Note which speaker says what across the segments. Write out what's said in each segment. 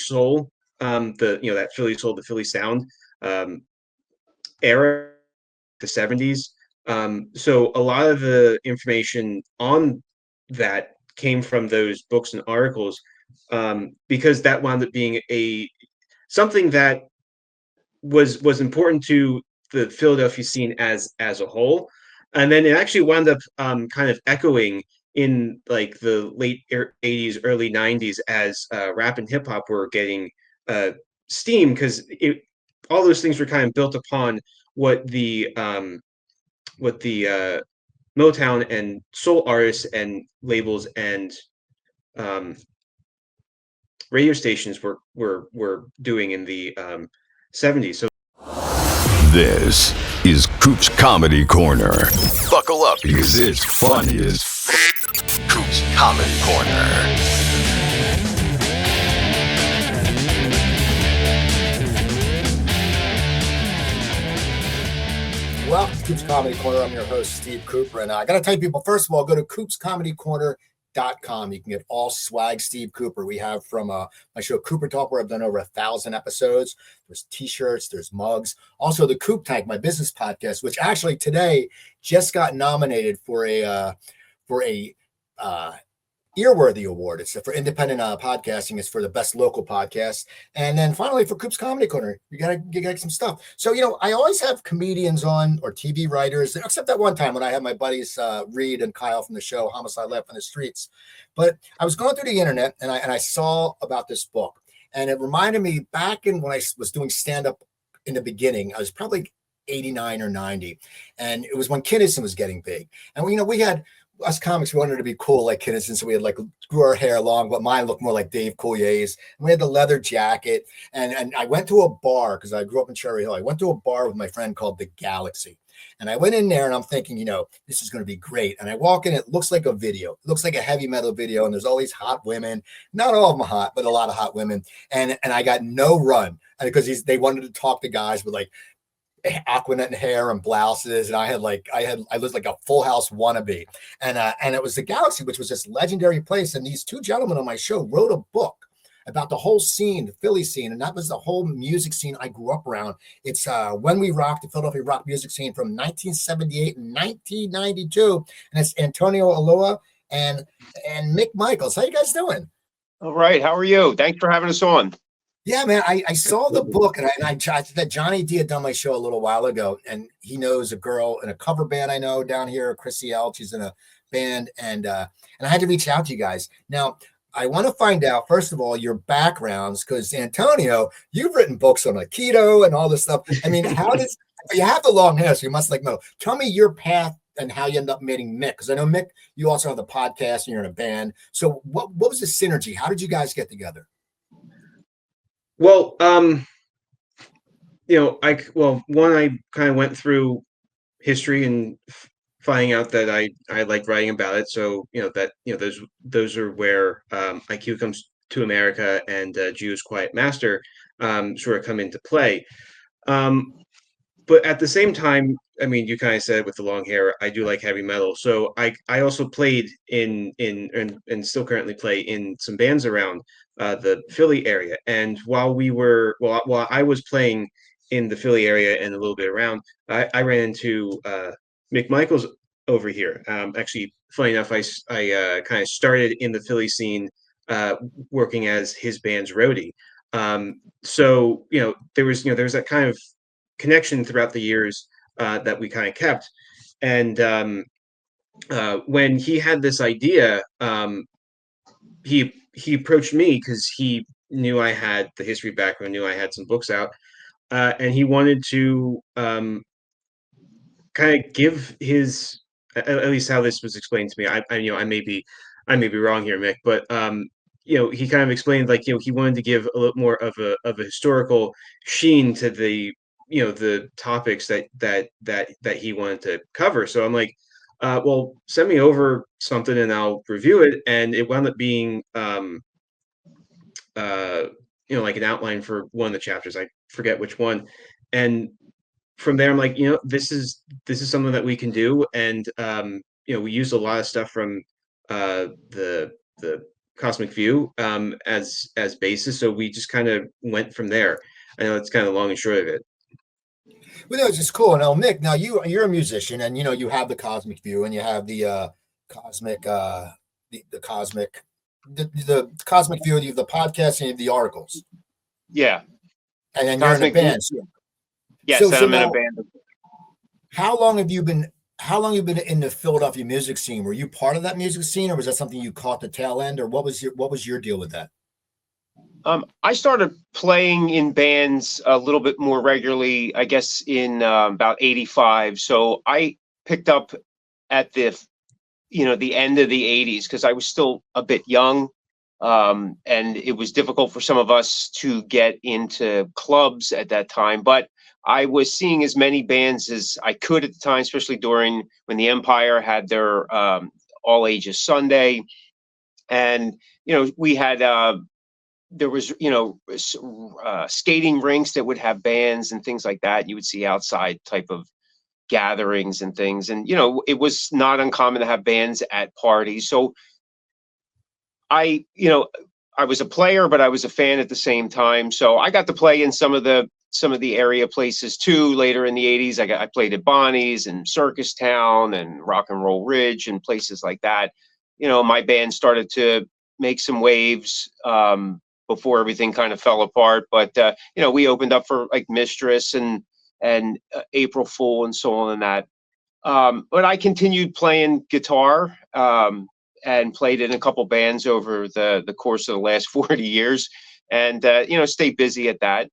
Speaker 1: soul, that Philly soul, the Philly sound era, the 70s. So a lot of the information on that came from those books and articles, because that wound up being something that was important to the Philadelphia scene as a whole, and then it actually wound up kind of echoing in like the late 80s, early 90s as rap and hip hop were getting uh, steam, because all those things were kind of built upon what the Motown and soul artists and labels and um, radio stations were doing in the 70s. So
Speaker 2: this is Coop's Comedy Corner. Buckle up because it's funny as Coop's Comedy Corner.
Speaker 3: Welcome to Coop's Comedy Corner. I'm your host, Steve Cooper. And I got to tell you people, first of all, go to coopscomedycorner.com. You can get all swag Steve Cooper. We have from my show Cooper Talk, where I've done over 1,000 episodes. There's t-shirts, there's mugs. Also the Coop Tank, my business podcast, which actually today just got nominated for a Earworthy Award. It's for independent podcasting. It's for the best local podcast. And then finally for Coop's Comedy Corner, you got some stuff. So, I always have comedians on or TV writers, except that one time when I had my buddies Reed and Kyle from the show Homicide Left on the Streets. But I was going through the internet and I saw about this book, and it reminded me back in when I was doing stand-up in the beginning. I was probably 89 or 90. And it was when Kinnison was getting big. And we had us comics, we wanted to be cool like Kinnison, so we had grew our hair long, but mine looked more like Dave Coulier's. And we had the leather jacket, and I went to a bar because I grew up in Cherry Hill. I went to a bar with my friend called the Galaxy, and I went in there and I'm thinking, this is going to be great. And I walk in, it looks like a video, it looks like a heavy metal video, and there's all these hot women, not all of them hot, but a lot of hot women, and I got no run because they wanted to talk to guys with Aqua Net hair and blouses, and I looked like a Full House wannabe, and it was the Galaxy, which was this legendary place. And these two gentlemen on my show wrote a book about the whole scene, the Philly scene, and that was the whole music scene I grew up around. It's When We Rock, the Philadelphia rock music scene from 1978 and 1992, and it's Antonio Aloia and Mick Michaels. How you guys doing?
Speaker 4: All right, how are you? Thanks for having us on.
Speaker 3: Yeah, man, I saw the book, and I that Johnny D had done my show a little while ago, and he knows a girl in a cover band I know down here, Chrissy L. She's in a band, and I had to reach out to you guys. Now, I want to find out, first of all, your backgrounds, because Antonio, you've written books on keto and all this stuff. I mean, you have the long hair, so you must know. Tell me your path and how you end up meeting Mick, because I know Mick, you also have the podcast and you're in a band. So what was the synergy? How did you guys get together?
Speaker 1: Well, I kind of went through history and finding out that I like writing about it. So, those are where IQ Comes to America and Jew's Quiet Master sort of come into play. But at the same time, I mean, you kind of said with the long hair, I do like heavy metal. So I also played and still currently play in some bands around the Philly area. And while I was playing in the Philly area and a little bit around, I ran into Mick Michaels over here. Actually, funny enough, I kind of started in the Philly scene working as his band's roadie. So there was that kind of connection throughout the years that we kind of kept. And when he had this idea, he approached me because he knew I had the history background, knew I had some books out, and he wanted to kind of give his, at least how this was explained to me. I may be wrong here, Mick, but he kind of explained he wanted to give a little more of a historical sheen to the the topics that he wanted to cover. So I'm like, well, send me over something and I'll review it. And it wound up being like an outline for one of the chapters. I forget which one. And from there, I'm like, this is something that we can do. And we used a lot of stuff from the Cosmic View as basis. So we just kind of went from there. I know it's kind of long and short of it.
Speaker 3: Well, no, it's just cool. Now, Mick, now you're a musician, and you have the Cosmic View, and you have the cosmic the cosmic the Cosmic View, you have the podcast, and you have the articles,
Speaker 4: Yeah,
Speaker 3: and then you're in a
Speaker 4: Cosmic View.
Speaker 3: band.
Speaker 4: Yes, and
Speaker 3: So
Speaker 4: I'm in a
Speaker 3: now,
Speaker 4: band.
Speaker 3: how long have you been? How long have you been in the Philadelphia music scene? Were you part of that music scene, or was that something you caught the tail end, or what was your deal with that?
Speaker 4: I started playing in bands a little bit more regularly, I guess, in about '85. So I picked up at the end of the '80s because I was still a bit young, and it was difficult for some of us to get into clubs at that time. But I was seeing as many bands as I could at the time, especially during when the Empire had their all ages Sunday, and we had there was skating rinks that would have bands and things like that. You would see outside type of gatherings and things, and it was not uncommon to have bands at parties. So I was a player, but I was a fan at the same time. So I got to play in some of the area places too. Later in the '80s, I played at Bonnie's and Circus Town and Rock and Roll Ridge and places like that. My band started to make some waves before everything kind of fell apart. But we opened up for like Mistress and April Fool and so on and that. But I continued playing guitar and played in a couple bands over the course of the last 40 years, and stay busy at that.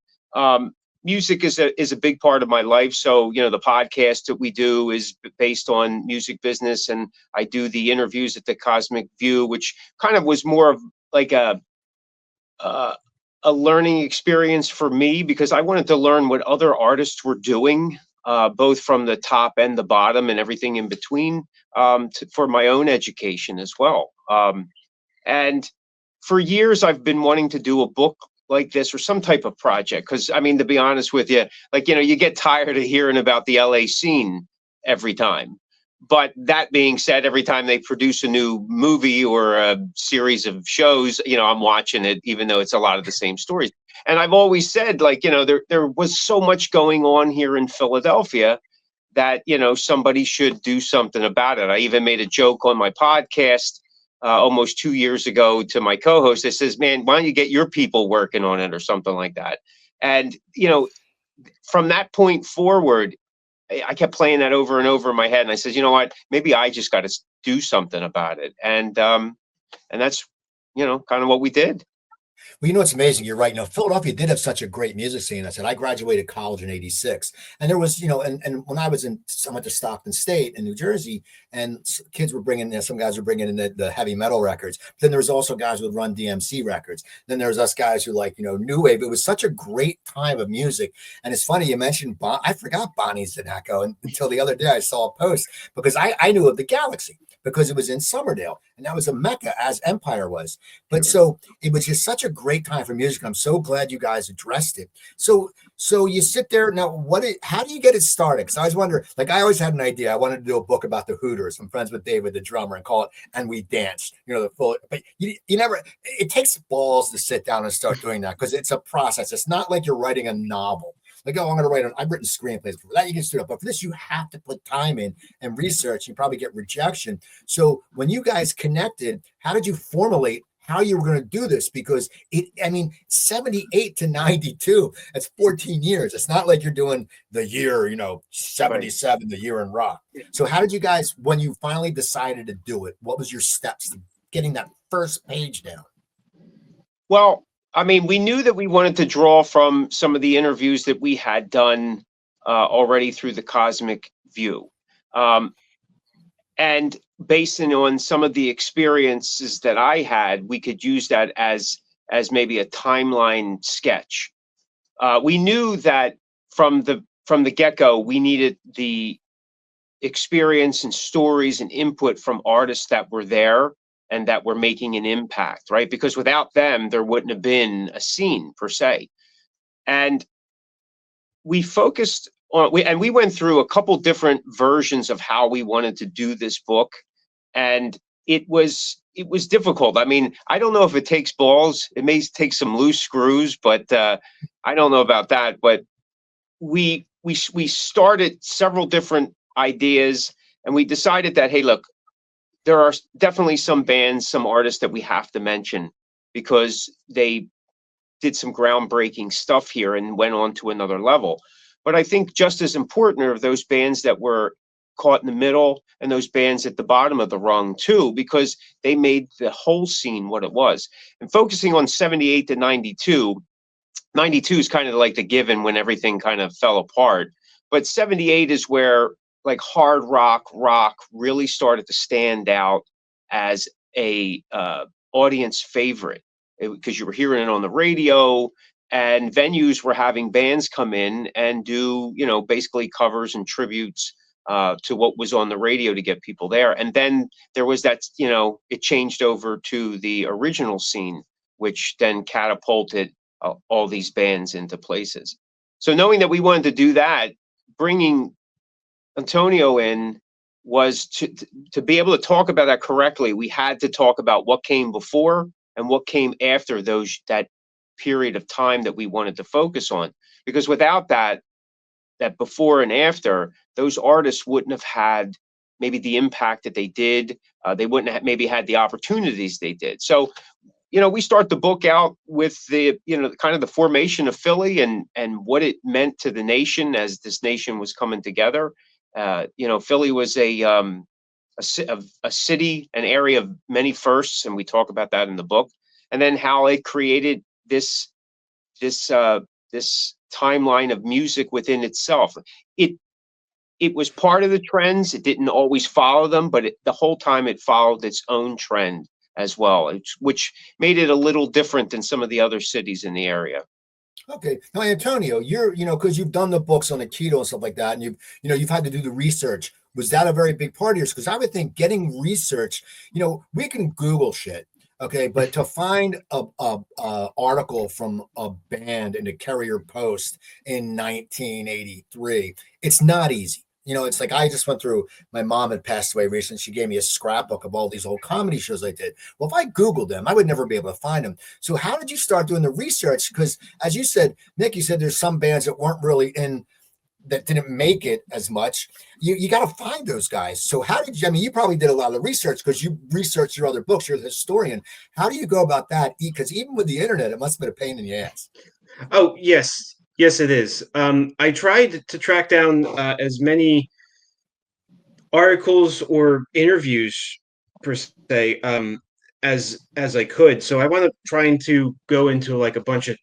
Speaker 4: Music is a big part of my life. So the podcast that we do is based on music business, and I do the interviews at the Cosmic View, which kind of was more of like uh, a learning experience for me because I wanted to learn what other artists were doing, both from the top and the bottom and everything in between, for my own education as well. And for years, I've been wanting to do a book like this or some type of project. Because, I mean, to be honest with you, like, you get tired of hearing about the LA scene every time. But that being said, every time they produce a new movie or a series of shows, I'm watching it, even though it's a lot of the same stories. And I've always said, like, there was so much going on here in Philadelphia that, somebody should do something about it. I even made a joke on my podcast almost 2 years ago to my co-host that says, man, why don't you get your people working on it or something like that? And, from that point forward, I kept playing that over and over in my head. And I said, you know what, maybe I just got to do something about it. And that's, kind of what we did.
Speaker 3: Well, what's amazing? You're right. Philadelphia did have such a great music scene. I said, I graduated college in '86. And there was, and when I went to Stockton State in New Jersey, and kids were bringing, some guys were bringing in the heavy metal records. But then there was also guys who would run DMC records. Then there was us guys who new wave. It was such a great time of music. And it's funny, you mentioned, I forgot Bonnie's and Echo until the other day I saw a post because I knew of the Galaxy because it was in Somerdale and that was a mecca as Empire was. But so it was just such a great time for music. I'm so glad you guys addressed it. So you sit there now. How do you get it started? Because I always wonder. Like I always had an idea. I wanted to do a book about the Hooters. I'm friends with David, the drummer, and call it "And We Danced." The full. But you never. It takes balls to sit down and start doing that because it's a process. It's not like you're writing a novel. Like, oh, I'm going to write I've written screenplays for that. You can do it. But for this, you have to put time in and research. You probably get rejection. So when you guys connected, how did you formulate how you were going to do this? Because 78 to 92, that's 14 years. It's not like you're doing the year, 77, the year in rock. So how did you guys, when you finally decided to do it, what was your steps to getting that first page down?
Speaker 4: Well, I mean, we knew that we wanted to draw from some of the interviews that we had done already through the Cosmic View. And basing on some of the experiences that I had, we could use that as maybe a timeline sketch. We knew that from the get-go, we needed the experience and stories and input from artists that were there and that were making an impact, right? Because without them, there wouldn't have been a scene per se. And we focused on, we went through a couple different versions of how we wanted to do this book. And it was it was difficult. I mean, I don't know if it takes balls. It may take some loose screws, but I don't know about that. But we started several different ideas, and we decided that, hey, look, there are definitely some bands, some artists that we have to mention because they did some groundbreaking stuff here and went on to another level. But I think just as important are those bands that were caught in the middle and those bands at the bottom of the rung too, because they made the whole scene what it was. And focusing on 78 to 92, 92 is kind of like the given when everything kind of fell apart. But 78 is where like hard rock really started to stand out as a audience favorite because you were hearing it on the radio, and venues were having bands come in and do, you know, basically covers and tributes to what was on the radio to get people there. And then there was that, you know, it changed over to the original scene, which then catapulted all these bands into places. So knowing that we wanted to do that, bringing Antonio in was to be able to talk about that correctly. We had to talk about what came before and what came after that period of time that we wanted to focus on, because without that before and after, those artists wouldn't have had maybe the impact that they did. They wouldn't have maybe had the opportunities they did. So, you know, we start the book out with the, you know, kind of the formation of Philly and what it meant to the nation as this nation was coming together. You know, Philly was a city, an area of many firsts, and we talk about that in the book. And then how it created this timeline of music within itself. It was part of the trends. It didn't always follow them, but the whole time it followed its own trend as well, which made it a little different than some of the other cities in the area.
Speaker 3: Okay. Now, Antonio, you're, you know, because you've done the books on the keto and stuff like that, and you've had to do the research. Was that a very big part of yours? Because I would think getting research, you know, we can Google shit. Okay, but to find a article from a band in the Carrier Post in 1983, it's not easy. You know, it's like I just went through, my mom had passed away recently. She gave me a scrapbook of all these old comedy shows I did. Well, if I Googled them, I would never be able to find them. So how did you start doing the research? Because as you said, Mick, you said there's some bands that weren't really in, that didn't make it as much. You got to find those guys. So how did you, I mean, you probably did a lot of research because you researched your other books. You're the historian. How do you go about that? Because even with the internet, it must have been a pain in the ass.
Speaker 1: Oh, yes. Yes, it is. I tried to track down as many articles or interviews per se as I could. So I wound up trying to go into like a bunch of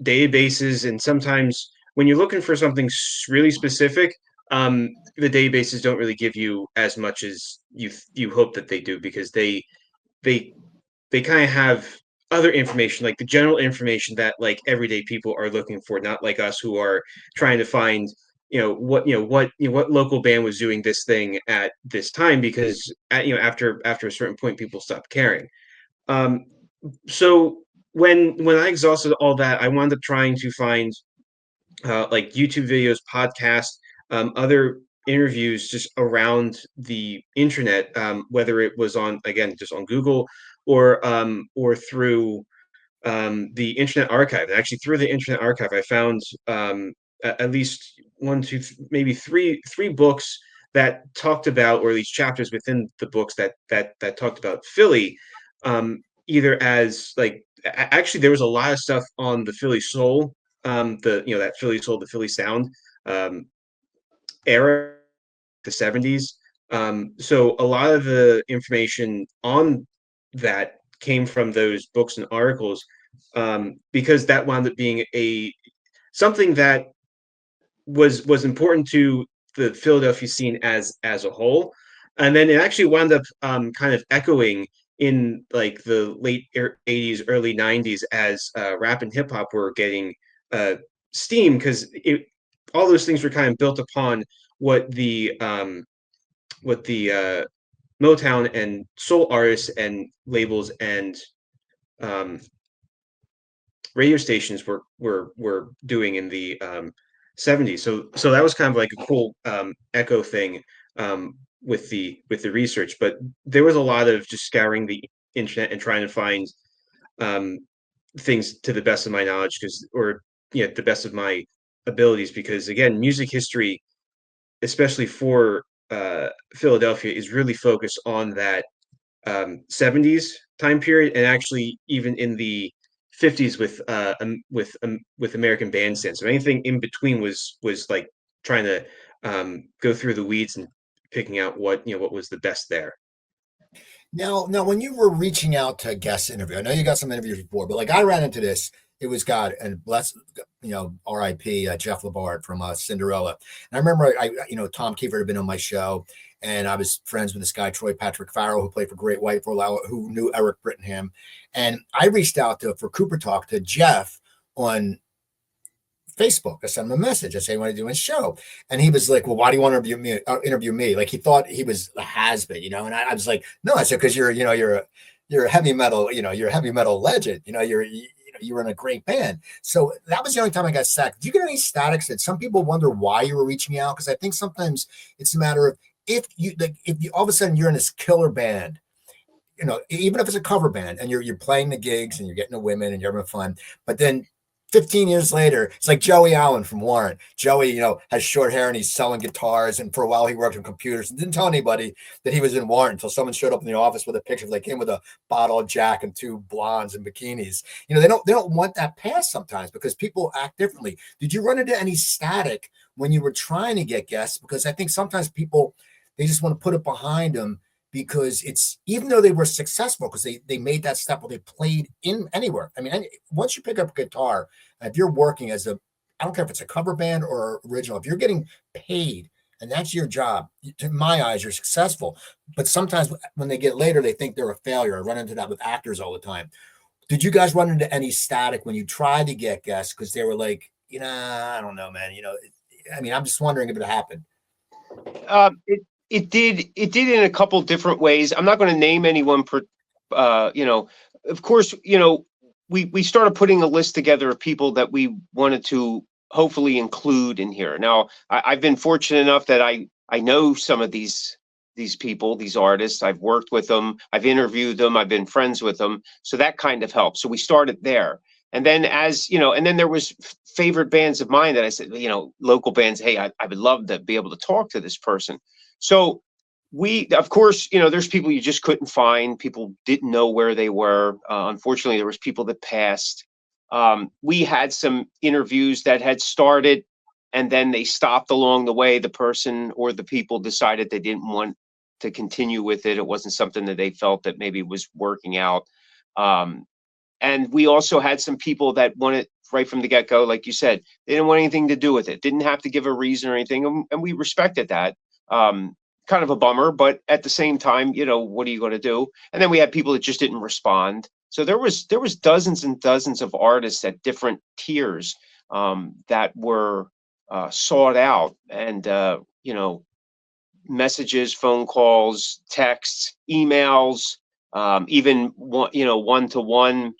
Speaker 1: databases, and sometimes when you're looking for something really specific, the databases don't really give you as much as you hope that they do, because they they kind of have other information, like the general information that like everyday people are looking for, not like us who are trying to find what local band was doing this thing at this time, because after a certain point people stop caring. um so when I exhausted all that, I wound up trying to find like YouTube videos, podcasts, other interviews just around the internet, whether it was on, again, just on Google, or through the Internet Archive. And actually, through the Internet Archive, I found at least one, two, maybe three books that talked about, or at least chapters within the books that talked about Philly, either as like actually there was a lot of stuff on the Philly soul, that Philly soul, the Philly sound era, the 70s. So a lot of the information on that came from those books and articles, because that wound up being a something that was important to the Philadelphia scene as a whole. And then it actually wound up kind of echoing in like the late 80s, early 90s, as rap and hip hop were getting steam, because all those things were kind of built upon what the Motown and soul artists and labels and um, radio stations were doing in the 70s. So that was kind of like a cool echo thing with the research. But there was a lot of just scouring the internet and trying to find um, things to the best of my knowledge, the best of my abilities. Because again, music history, especially for Philadelphia, is really focused on that 70s time period, and actually even in the 50s with American Bandstand. So anything in between was like trying to go through the weeds and picking out what was the best there.
Speaker 3: Now, when you were reaching out to guest interview, I know you got some interviews before, but like I ran into this. It was God and bless, R.I.P. Jeff Labard from Cinderella. And I remember, Tom Kiefer had been on my show, and I was friends with this guy Troy Patrick Farrell, who played for Great White for a while, who knew Eric Brittenham, and I reached out for Cooper Talk to Jeff on Facebook. I sent him a message. I said, "I want to do a show." And he was like, "Well, why do you want to interview me? Like he thought he was a has-been, And I was like, "No," I said, "Because you're a heavy metal, you're a heavy metal legend. You were in a great band." So that was the only time I got sacked. Do you get any statics that some people wonder why you were reaching out? Because I think sometimes it's a matter of if you all of a sudden you're in this killer band, even if it's a cover band and you're playing the gigs and you're getting the women and you're having fun, but then 15 years later, it's like Joey Allen from Warrant. Joey, has short hair and he's selling guitars. And for a while, he worked on computers and didn't tell anybody that he was in Warrant until someone showed up in the office with a picture. They came with a bottle of Jack and two blondes in bikinis. They don't want that past sometimes because people act differently. Did you run into any static when you were trying to get guests? Because I think sometimes people, they just want to put it behind them, because it's, even though they were successful, because they made that step where they played in anywhere. I mean, once you pick up a guitar, if you're working I don't care if it's a cover band or original, if you're getting paid and that's your job, to my eyes, you're successful. But sometimes when they get later, they think they're a failure. I run into that with actors all the time. Did you guys run into any static when you tried to get guests? Because they were like, I don't know, man. I'm just wondering if it happened.
Speaker 4: It did in a couple different ways. I'm not going to name anyone of course, we started putting a list together of people that we wanted to hopefully include in here. Now, I've been fortunate enough that I know some of these people, these artists. I've worked with them, I've interviewed them, I've been friends with them. So that kind of helped. So we started there. And then and then there was favorite bands of mine that I said, local bands, hey, I would love to be able to talk to this person. So of course, there's people you just couldn't find. People didn't know where they were. Unfortunately, there was people that passed. We had some interviews that had started and then they stopped along the way. The person or the people decided they didn't want to continue with it. It wasn't something that they felt that maybe was working out. And we also had some people that wanted right from the get-go, like you said, they didn't want anything to do with it. Didn't have to give a reason or anything. And we respected that. Kind of a bummer, but at the same time, what are you going to do? And then we had people that just didn't respond. So there was dozens and dozens of artists at different tiers that were sought out, and messages, phone calls, texts, emails, even one-to-one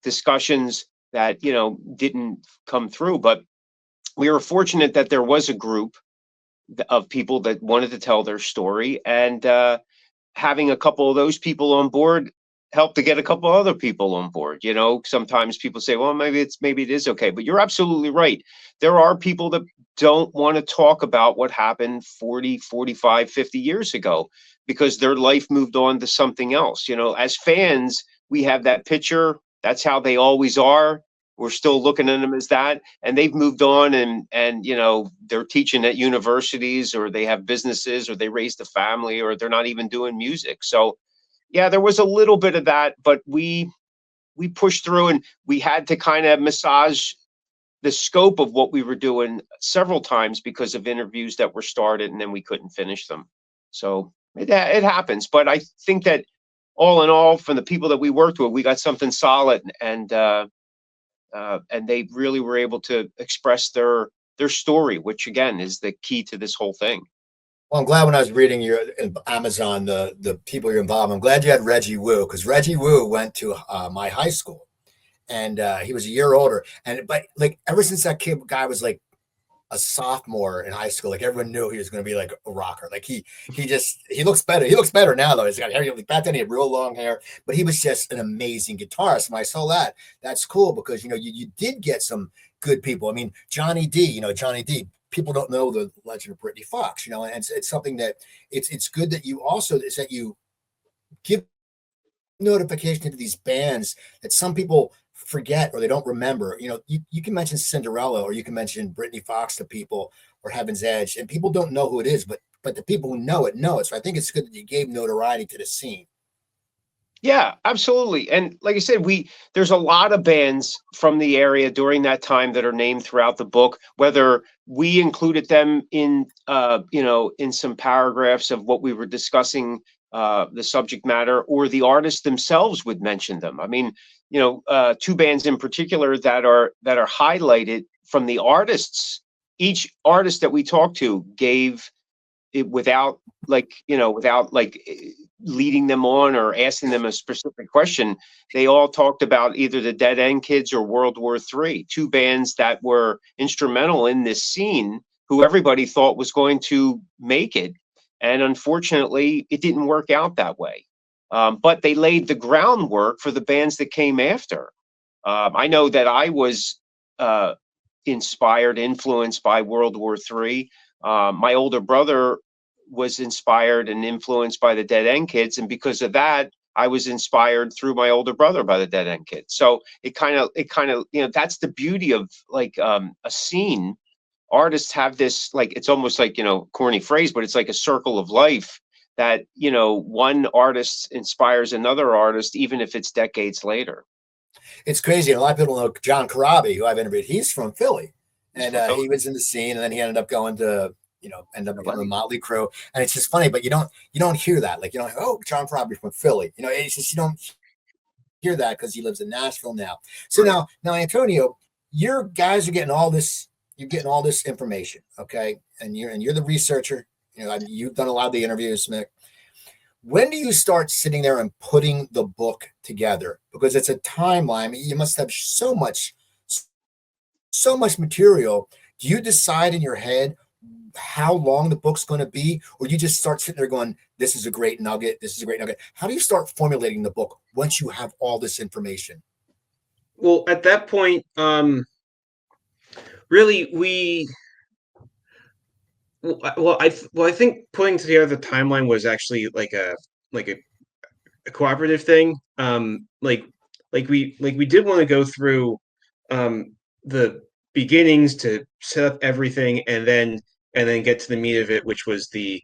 Speaker 4: discussions that didn't come through. But we were fortunate that there was a group of people that wanted to tell their story, and having a couple of those people on board helped to get a couple other people on board. Sometimes people say, well, maybe it is okay, but you're absolutely right. There are people that don't want to talk about what happened 40, 45, 50 years ago because their life moved on to something else. As fans, we have that picture. That's how they always are. We're still looking at them as that, and they've moved on, and they're teaching at universities, or they have businesses, or they raised a family, or they're not even doing music. So yeah, there was a little bit of that, but we pushed through, and we had to kind of massage the scope of what we were doing several times because of interviews that were started and then we couldn't finish them. So it happens, but I think that all in all, from the people that we worked with, we got something solid, and they really were able to express their story, which again is the key to this whole thing.
Speaker 3: Well, I'm glad when I was reading your Amazon, the people you're involved. I'm glad you had Reggie Wu, because Reggie Wu went to my high school, and he was a year older. But like ever since that guy was like a sophomore in high school. Like everyone knew he was going to be like a rocker. Like he looks better. He looks better now though. He's got hair. Back then he had real long hair, but he was just an amazing guitarist. When I saw that, that's cool because you did get some good people. I mean, Johnny D. Johnny D. People don't know the legend of Brittany Fox. And it's something that it's good that you also is that you give notification to these bands that some people forget or they don't remember. You can mention Cinderella or you can mention Brittany Fox to people or Heaven's Edge, and people don't know who it is, but the people who know it know it. So I think it's good that you gave notoriety to the scene.
Speaker 4: Yeah, absolutely. And like I said, there's a lot of bands from the area during that time that are named throughout the book, whether we included them in in some paragraphs of what we were discussing, the subject matter, or the artists themselves would mention them. I mean, two bands in particular that are highlighted from the artists. Each artist that we talked to gave it without leading them on or asking them a specific question. They all talked about either the Dead End Kids or World War III, two bands that were instrumental in this scene, who everybody thought was going to make it. And unfortunately, it didn't work out that way. But they laid the groundwork for the bands that came after. I know that I was influenced by World War III. My older brother was inspired and influenced by the Dead End Kids, and because of that, I was inspired through my older brother by the Dead End Kids. So it kind of that's the beauty of a scene. Artists have this, it's almost like, corny phrase, but it's like a circle of life that one artist inspires another artist, even if it's decades later.
Speaker 3: It's crazy. A lot of people know John Corabi, who I've interviewed. He's from Philly, and he was in the scene, and then he ended up going to end up becoming a Motley Crue. And it's just funny, but you don't hear that. Like, oh, John Corabi from Philly. It's just, you don't hear that because he lives in Nashville now. So now, Antonio, your guys are getting all this, you're getting all this information. Okay. And you're the researcher. You've done a lot of the interviews, Mick. When do you start sitting there and putting the book together? Because it's a timeline. I mean, you must have so much material. Do you decide in your head how long the book's going to be, or you just start sitting there going, this is a great nugget, this is a great nugget? How do you start formulating the book once you have all this information?
Speaker 1: Well, at that point, really, I think putting together the timeline was actually like a cooperative thing. We did want to go through the beginnings to set up everything, and then get to the meat of it, which was the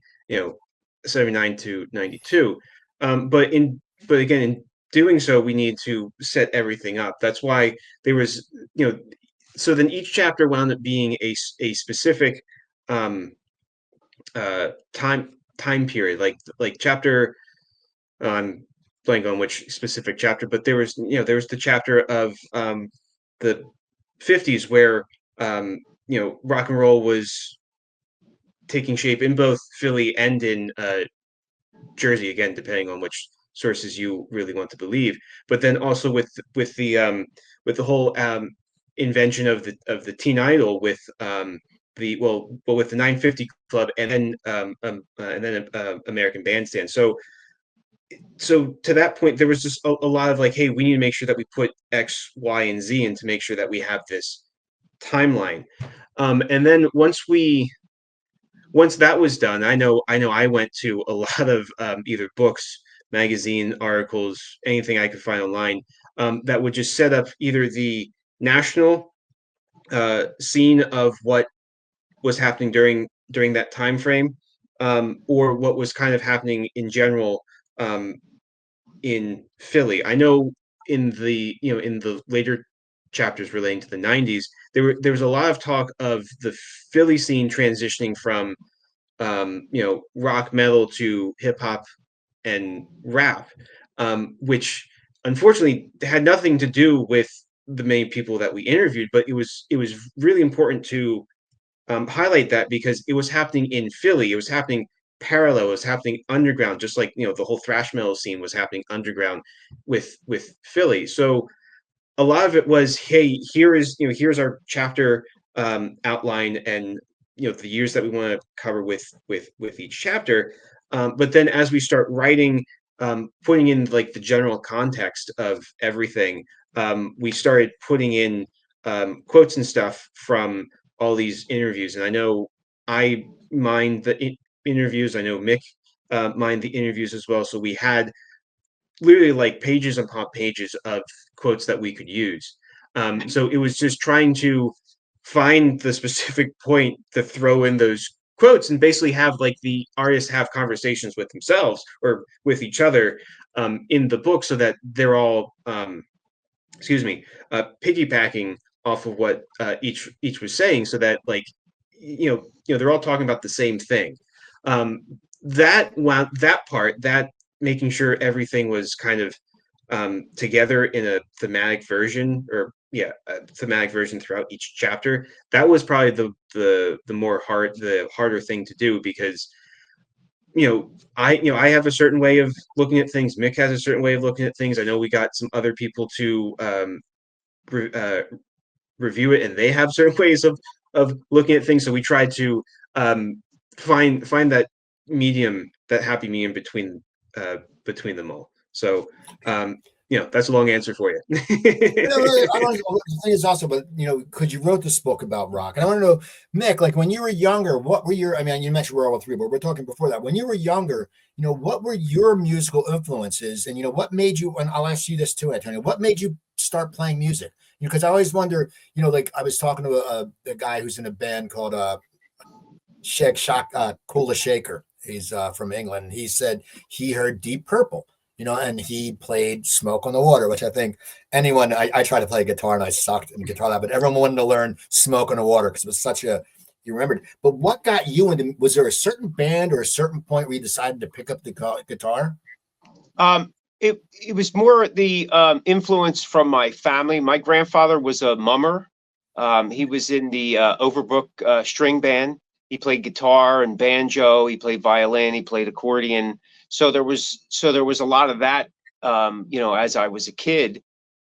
Speaker 1: 79 to 92. But again, in doing so, we need to set everything up. That's why there was so then each chapter wound up being a specific time period, like chapter. Blank on which specific chapter, but there was the chapter of the 50s where rock and roll was taking shape in both Philly and in Jersey, again depending on which sources you really want to believe. But then also with the whole invention of the teen idol with with the 950 Club, and then American Bandstand. So to that point, there was just a lot of hey, we need to make sure that we put X, Y, and Z in to make sure that we have this timeline. And then once that was done, I know I went to a lot of either books, magazine articles, anything I could find online that would just set up either the national scene of what was happening during that time frame, or what was kind of happening in general in Philly. I know in the later chapters relating to the 90s, there was a lot of talk of the Philly scene transitioning from rock metal to hip hop and rap, which unfortunately had nothing to do with the many people that we interviewed, but it was really important to highlight that because it was happening in Philly. It was happening parallel. It was happening underground, just like the whole thrash metal scene was happening underground with Philly. So a lot of it was, hey, here's our chapter outline and the years that we want to cover with each chapter. But then as we start writing, putting in like the general context of everything, we started putting in quotes and stuff from all these interviews. And I know I mind the interviews. I know Mick mind the interviews as well. So we had literally like pages upon pages of quotes that we could use. So it was just trying to find the specific point to throw in those quotes and basically have like the artists have conversations with themselves or with each other in the book so that they're all excuse me, piggybacking off of what each was saying, so that like they're all talking about the same thing. Um, that part, that making sure everything was kind of together in a thematic version, or yeah, a thematic version throughout each chapter. That was probably the harder thing to do because I have a certain way of looking at things. Mick has a certain way of looking at things. I know we got some other people to re- uh, review it, and they have certain ways of looking at things. So we tried to find that medium, that happy medium between them all. So that's a long answer for you.
Speaker 3: I want the thing is also, but because you wrote this book about rock, and I want to know, Mick, like when you were younger, what were your? I mean, you mentioned World War III, but we're talking before that. When you were younger, what were your musical influences, and what made you? And I'll ask you this too, Antonio. What made you start playing music? Because I always wonder, like I was talking to a guy who's in a band called Kula Shaker. He's from England. He said he heard Deep Purple, and he played Smoke on the Water, which I think I tried to play guitar and I sucked in guitar lab, but everyone wanted to learn Smoke on the Water because it was you remembered. But what got you into, was there a certain band or a certain point where you decided to pick up the guitar?
Speaker 4: It was more the influence from my family. My grandfather was a mummer. He was in the Overbrook string band. He played guitar and banjo. He played violin. He played accordion. So there was a lot of that, as I was a kid.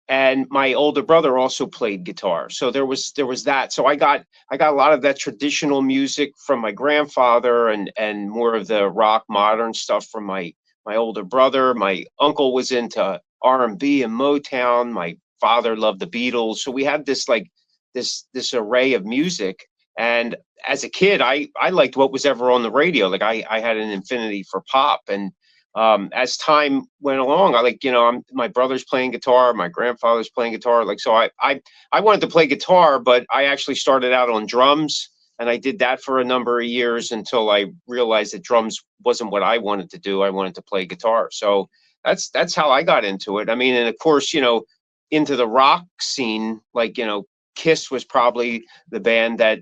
Speaker 4: And my older brother also played guitar. So there was that. So I got a lot of that traditional music from my grandfather, and more of the rock modern stuff from my older brother. My uncle was into R&B and Motown. My father loved the Beatles. So we had this this array of music. And as a kid, I liked what was ever on the radio. Like I had an affinity for pop. And as time went along, my brother's playing guitar, my grandfather's playing guitar. So I wanted to play guitar, but I actually started out on drums. And I did that for a number of years until I realized that drums wasn't what I wanted to do. I wanted to play guitar. So that's how I got into it. I mean, and of course, into the rock scene, Kiss was probably the band that,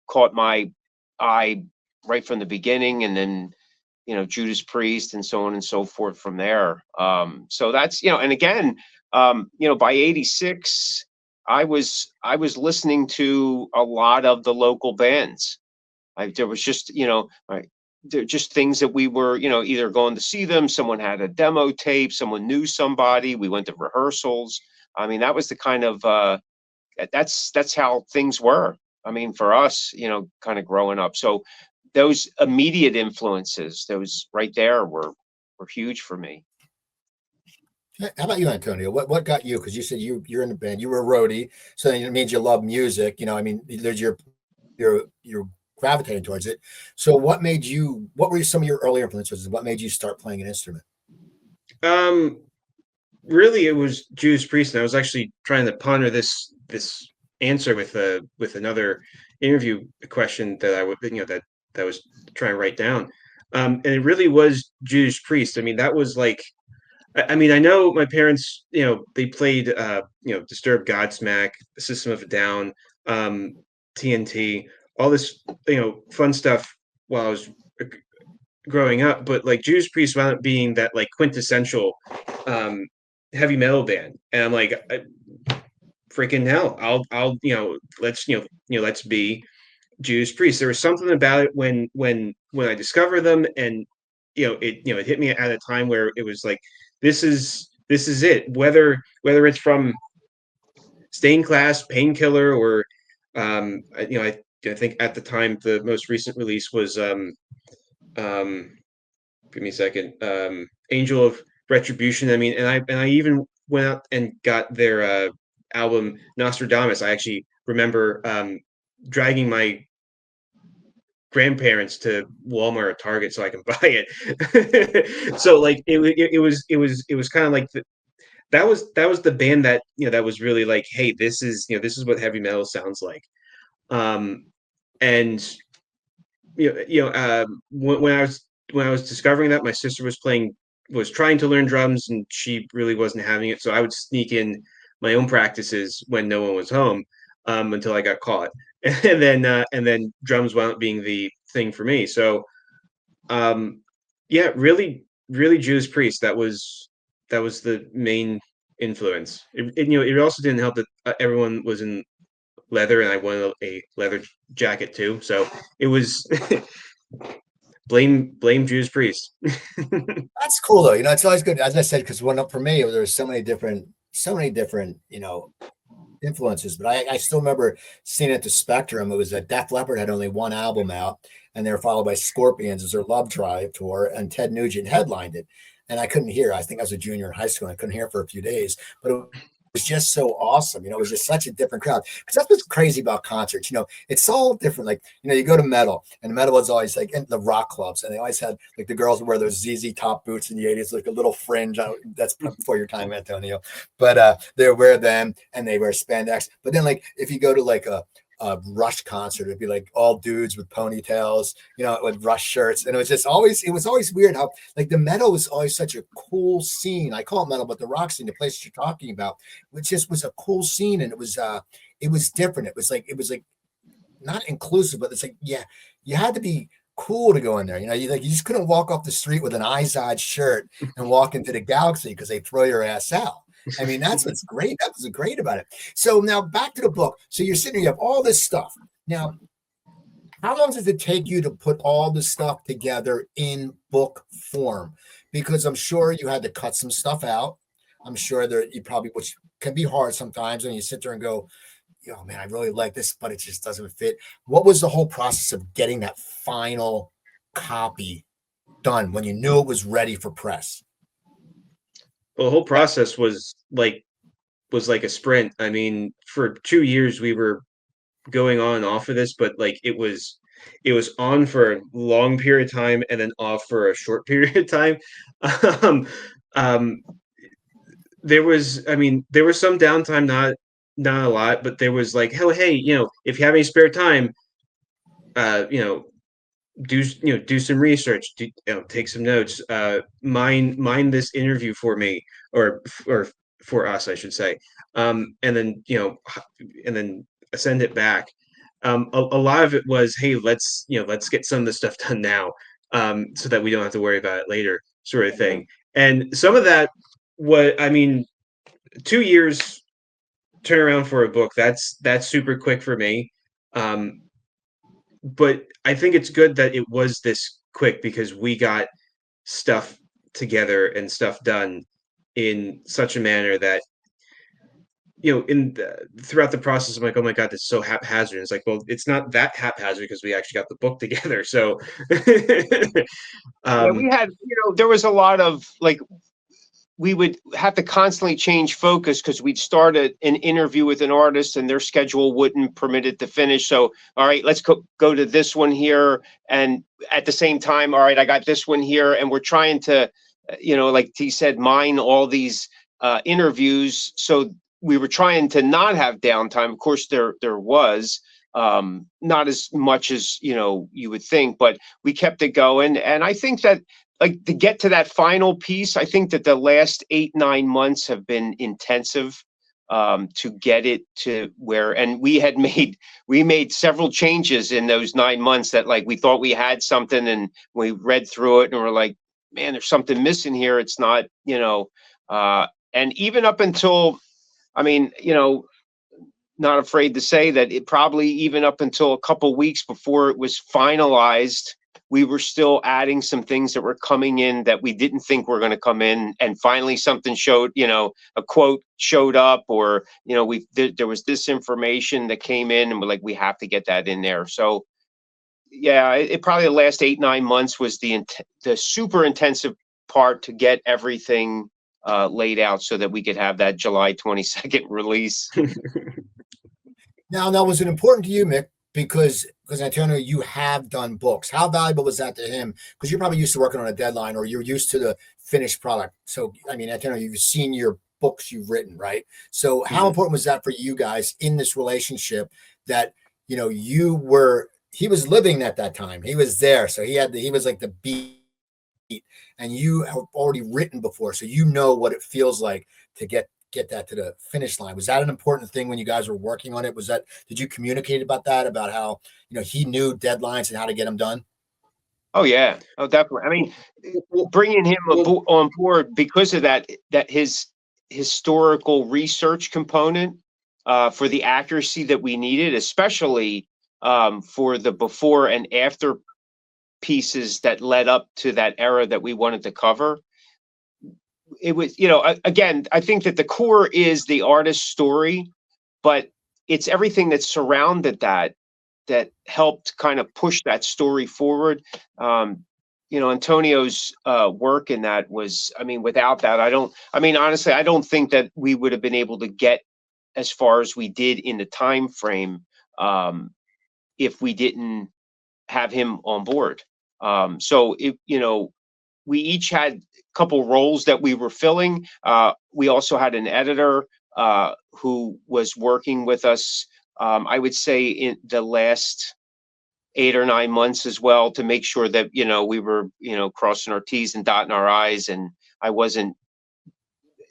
Speaker 4: caught my eye right from the beginning. And then, Judas Priest and so on and so forth from there. So that's, and again, by 86, I was listening to a lot of the local bands. There was just, they're just things that we were, either going to see them. Someone had a demo tape, someone knew somebody. We went to rehearsals. I mean, that was the kind of, that's how things were. I mean, for us, kind of growing up. So those immediate influences, those right there were huge for me.
Speaker 3: How about you, Antonio? What got you? Because you said you're in the band, you were a roadie, so it means you love music. I mean, there's you're gravitating towards it. So what were some of your early influences? What made you start playing an instrument?
Speaker 1: Really, it was Judas Priest, and I was actually trying to ponder this answer with another interview question that I would that I was trying to write down. And it really was Judas Priest. I mean, that was like, I mean, I know my parents, they played, Disturbed, Godsmack, System of a Down, TNT, all this, fun stuff while I was growing up. But like Judas Priest wound up being that like quintessential heavy metal band, and I'm like, freaking hell, let's be Judas Priest. There was something about it when I discovered them, and it hit me at a time where it was like, this is it. Whether it's from Stained Class, Painkiller, or I think at the time the most recent release was um, give me a second, Angel of Retribution. I mean, and I even went out and got their album Nostradamus. I actually remember dragging my grandparents to Walmart or Target so I can buy it. So like it was kind of like that was the band that that was really like, hey, this is what heavy metal sounds like. Um, and when I was discovering that, my sister was trying to learn drums, and she really wasn't having it. So I would sneak in my own practices when no one was home, until I got caught, and then drums wound up being the thing for me. So um, yeah, really, really Judas Priest. That was the main influence. It also didn't help that everyone was in leather, and I wanted a leather jacket too. So it was blame Judas Priest.
Speaker 3: That's cool though. It's always good, as I said, because one up for me, there was so many different, influences. But I still remember seeing at the Spectrum. It was that Def Leppard had only one album out, and they were followed by Scorpions as their Love Drive tour, and Ted Nugent headlined it. And I couldn't hear. I think I was a junior in high school, and I couldn't hear for a few days. But it was just so awesome. It was just such a different crowd. Because that's what's crazy about concerts. It's all different. Like, you go to metal, and metal was always like in the rock clubs, and they always had like the girls would wear those ZZ Top boots in the 80s, like a little fringe. That's before your time, Antonio. But they wear them, and they wear spandex. But then, like, if you go to like a Rush concert, it'd be like all dudes with ponytails, with Rush shirts. And it was always weird how like the metal was always such a cool scene. I call it metal, but the rock scene, the place you're talking about, which just was a cool scene. And it was different. It was like not inclusive, but it's like, yeah, you had to be cool to go in there. You just couldn't walk off the street with an Izod shirt and walk into the Galaxy because they throw your ass out. I mean, that's what's great. That was great about it. So now back to the book. So you're sitting here, you have all this stuff. Now, how long does it take you to put all this stuff together in book form? Because I'm sure you had to cut some stuff out. I'm sure that you probably, which can be hard sometimes when you sit there and go, oh man, I really like this, but it just doesn't fit. What was the whole process of getting that final copy done when you knew it was ready for press?
Speaker 1: Well, the whole process was like a sprint. I mean, for 2 years we were going on and off of this, but like it was on for a long period of time and then off for a short period of time. Um, um, there was some downtime, not a lot, but there was like, oh hey, if you have any spare time, uh, you know, do some research, take some notes, mine this interview for me, or for us, I should say, and then send it back. A lot of it was, hey, let's get some of the stuff done now, so that we don't have to worry about it later, sort of thing. And some of that, what I mean, 2 years turnaround for a book, that's super quick for me. Um, but I think it's good that it was this quick because we got stuff together and stuff done in such a manner that throughout the process, I'm like, oh my god, this is so haphazard. It's like, well, it's not that haphazard because we actually got the book together. So,
Speaker 4: Yeah, we
Speaker 1: um,
Speaker 4: had, there was a lot of like, we would have to constantly change focus because we'd start an interview with an artist and their schedule wouldn't permit it to finish. So, all right, let's go to this one here. And at the same time, all right, I got this one here. And we're trying to, like T said, mine all these interviews. So we were trying to not have downtime. Of course, there was not as much as, you would think, but we kept it going. And I think that, like, to get to that final piece, I think that the last 8-9 months have been intensive, to get it to where, and we made several changes in those 9 months that, like, we thought we had something and we read through it and we're like, man, there's something missing here. It's not, and even up until, I mean, not afraid to say that it probably even up until a couple weeks before it was finalized, we were still adding some things that were coming in that we didn't think were going to come in, and finally something showed, a quote showed up, or there was this information that came in, and we're like, we have to get that in there. So yeah, it probably the last 8-9 months was the super intensive part to get everything laid out so that we could have that July 22nd release.
Speaker 3: Now, was it important to you, Mick? Because Antonio, you have done books. How valuable was that to him? Because you're probably used to working on a deadline, or you're used to the finished product. So, I mean, Antonio, you've seen your books you've written, right? So, how important was that for you guys in this relationship that he was living at that time. He was there, so he was like the beat, and you have already written before, so you know what it feels like to get that to the finish line. Was that an important thing when you guys were working on it? Did you communicate about that, about how he knew deadlines and how to get them done?
Speaker 4: Oh yeah, oh definitely. I mean, bringing him on board because of that his historical research component for the accuracy that we needed, especially for the before and after pieces that led up to that era that we wanted to cover. It was, again, I think that the core is the artist's story, but it's everything that surrounded that helped kind of push that story forward. Antonio's work in that was, I mean, without that, honestly, I don't think that we would have been able to get as far as we did in the time frame if we didn't have him on board. So we each had a couple roles that we were filling. We also had an editor who was working with us, I would say, in the last 8 or 9 months as well, to make sure that we were crossing our T's and dotting our I's, and I wasn't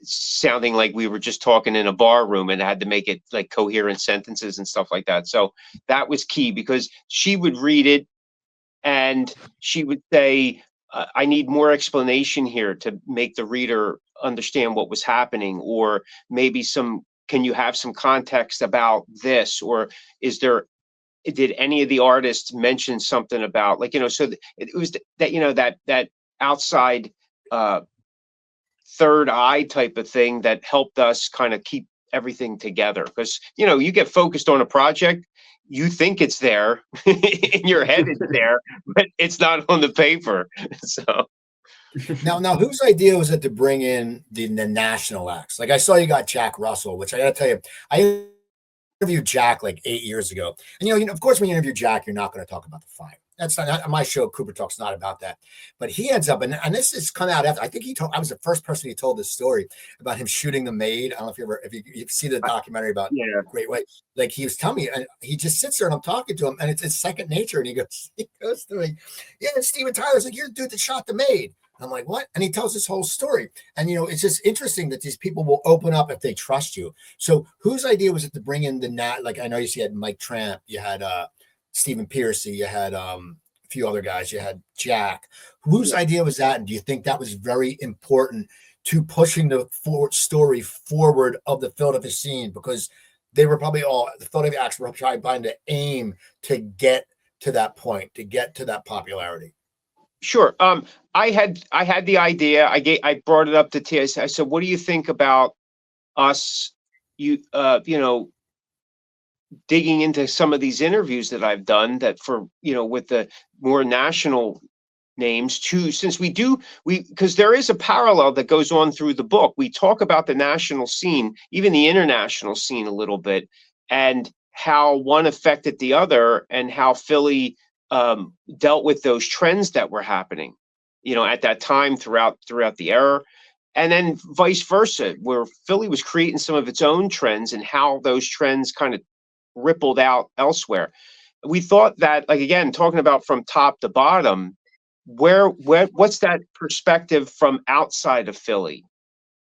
Speaker 4: sounding like we were just talking in a bar room, and had to make it like coherent sentences and stuff like that. So that was key, because she would read it and she would say, I need more explanation here to make the reader understand what was happening, or maybe can you have some context about this, or did any of the artists mention something about, so it was that that outside third eye type of thing that helped us kind of keep everything together. Because you get focused on a project, you think it's there in your head, it's there, but it's not on the paper. So
Speaker 3: now whose idea was it to bring in the national acts? Like, I saw you got Jack Russell, which I gotta tell you, I interviewed Jack like 8 years ago, and of course when you interview Jack, you're not going to talk about the fight. That's not my show. Cooper Talk's not about that. But he ends up, and this has come out after. I think I was the first person he told this story about him shooting the maid. I don't know if you see the documentary about Great White. Like, he was telling me, and he just sits there, and I'm talking to him, and it's second nature. And he goes to me, yeah, Steven Tyler's like, you're the dude that shot the maid. I'm like, what? And he tells this whole story. And, it's just interesting that these people will open up if they trust you. So whose idea was it to bring in like, I know you had Mike Tramp, you had Stephen Pearcy, you had a few other guys, you had Jack. Whose idea was that? And do you think that was very important to pushing the story forward of the Philadelphia scene? Because they were probably the Philadelphia acts were trying to aim to get to that point, to get to that popularity.
Speaker 4: Sure. I had the idea. I brought it up to T. I said, what do you think about us, digging into some of these interviews that I've done that for, with the more national names too, since because there is a parallel that goes on through the book. We talk about the national scene, even the international scene a little bit, and how one affected the other, and how Philly dealt with those trends that were happening, at that time throughout the era. And then vice versa, where Philly was creating some of its own trends, and how those trends kind of rippled out elsewhere. We thought that, like, again, talking about from top to bottom, what's that perspective from outside of Philly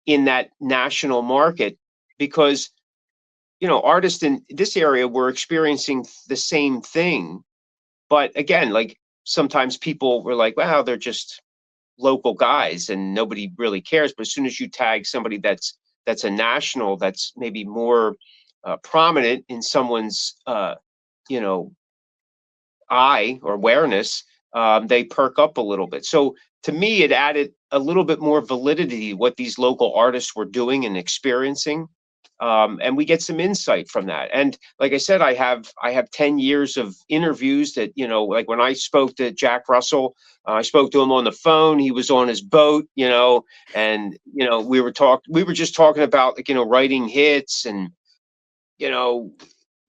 Speaker 4: in that national market? Because, artists in this area were experiencing the same thing. But again, like, sometimes people were like, wow, they're just local guys and nobody really cares. But as soon as you tag somebody that's a national, that's maybe more prominent in someone's eye or awareness, they perk up a little bit. So to me, it added a little bit more validity to what these local artists were doing and experiencing. And we get some insight from that. And like I said, I have 10 years of interviews that, like when I spoke to Jack Russell, I spoke to him on the phone. He was on his boat, and we were just talking about, like, writing hits, and you know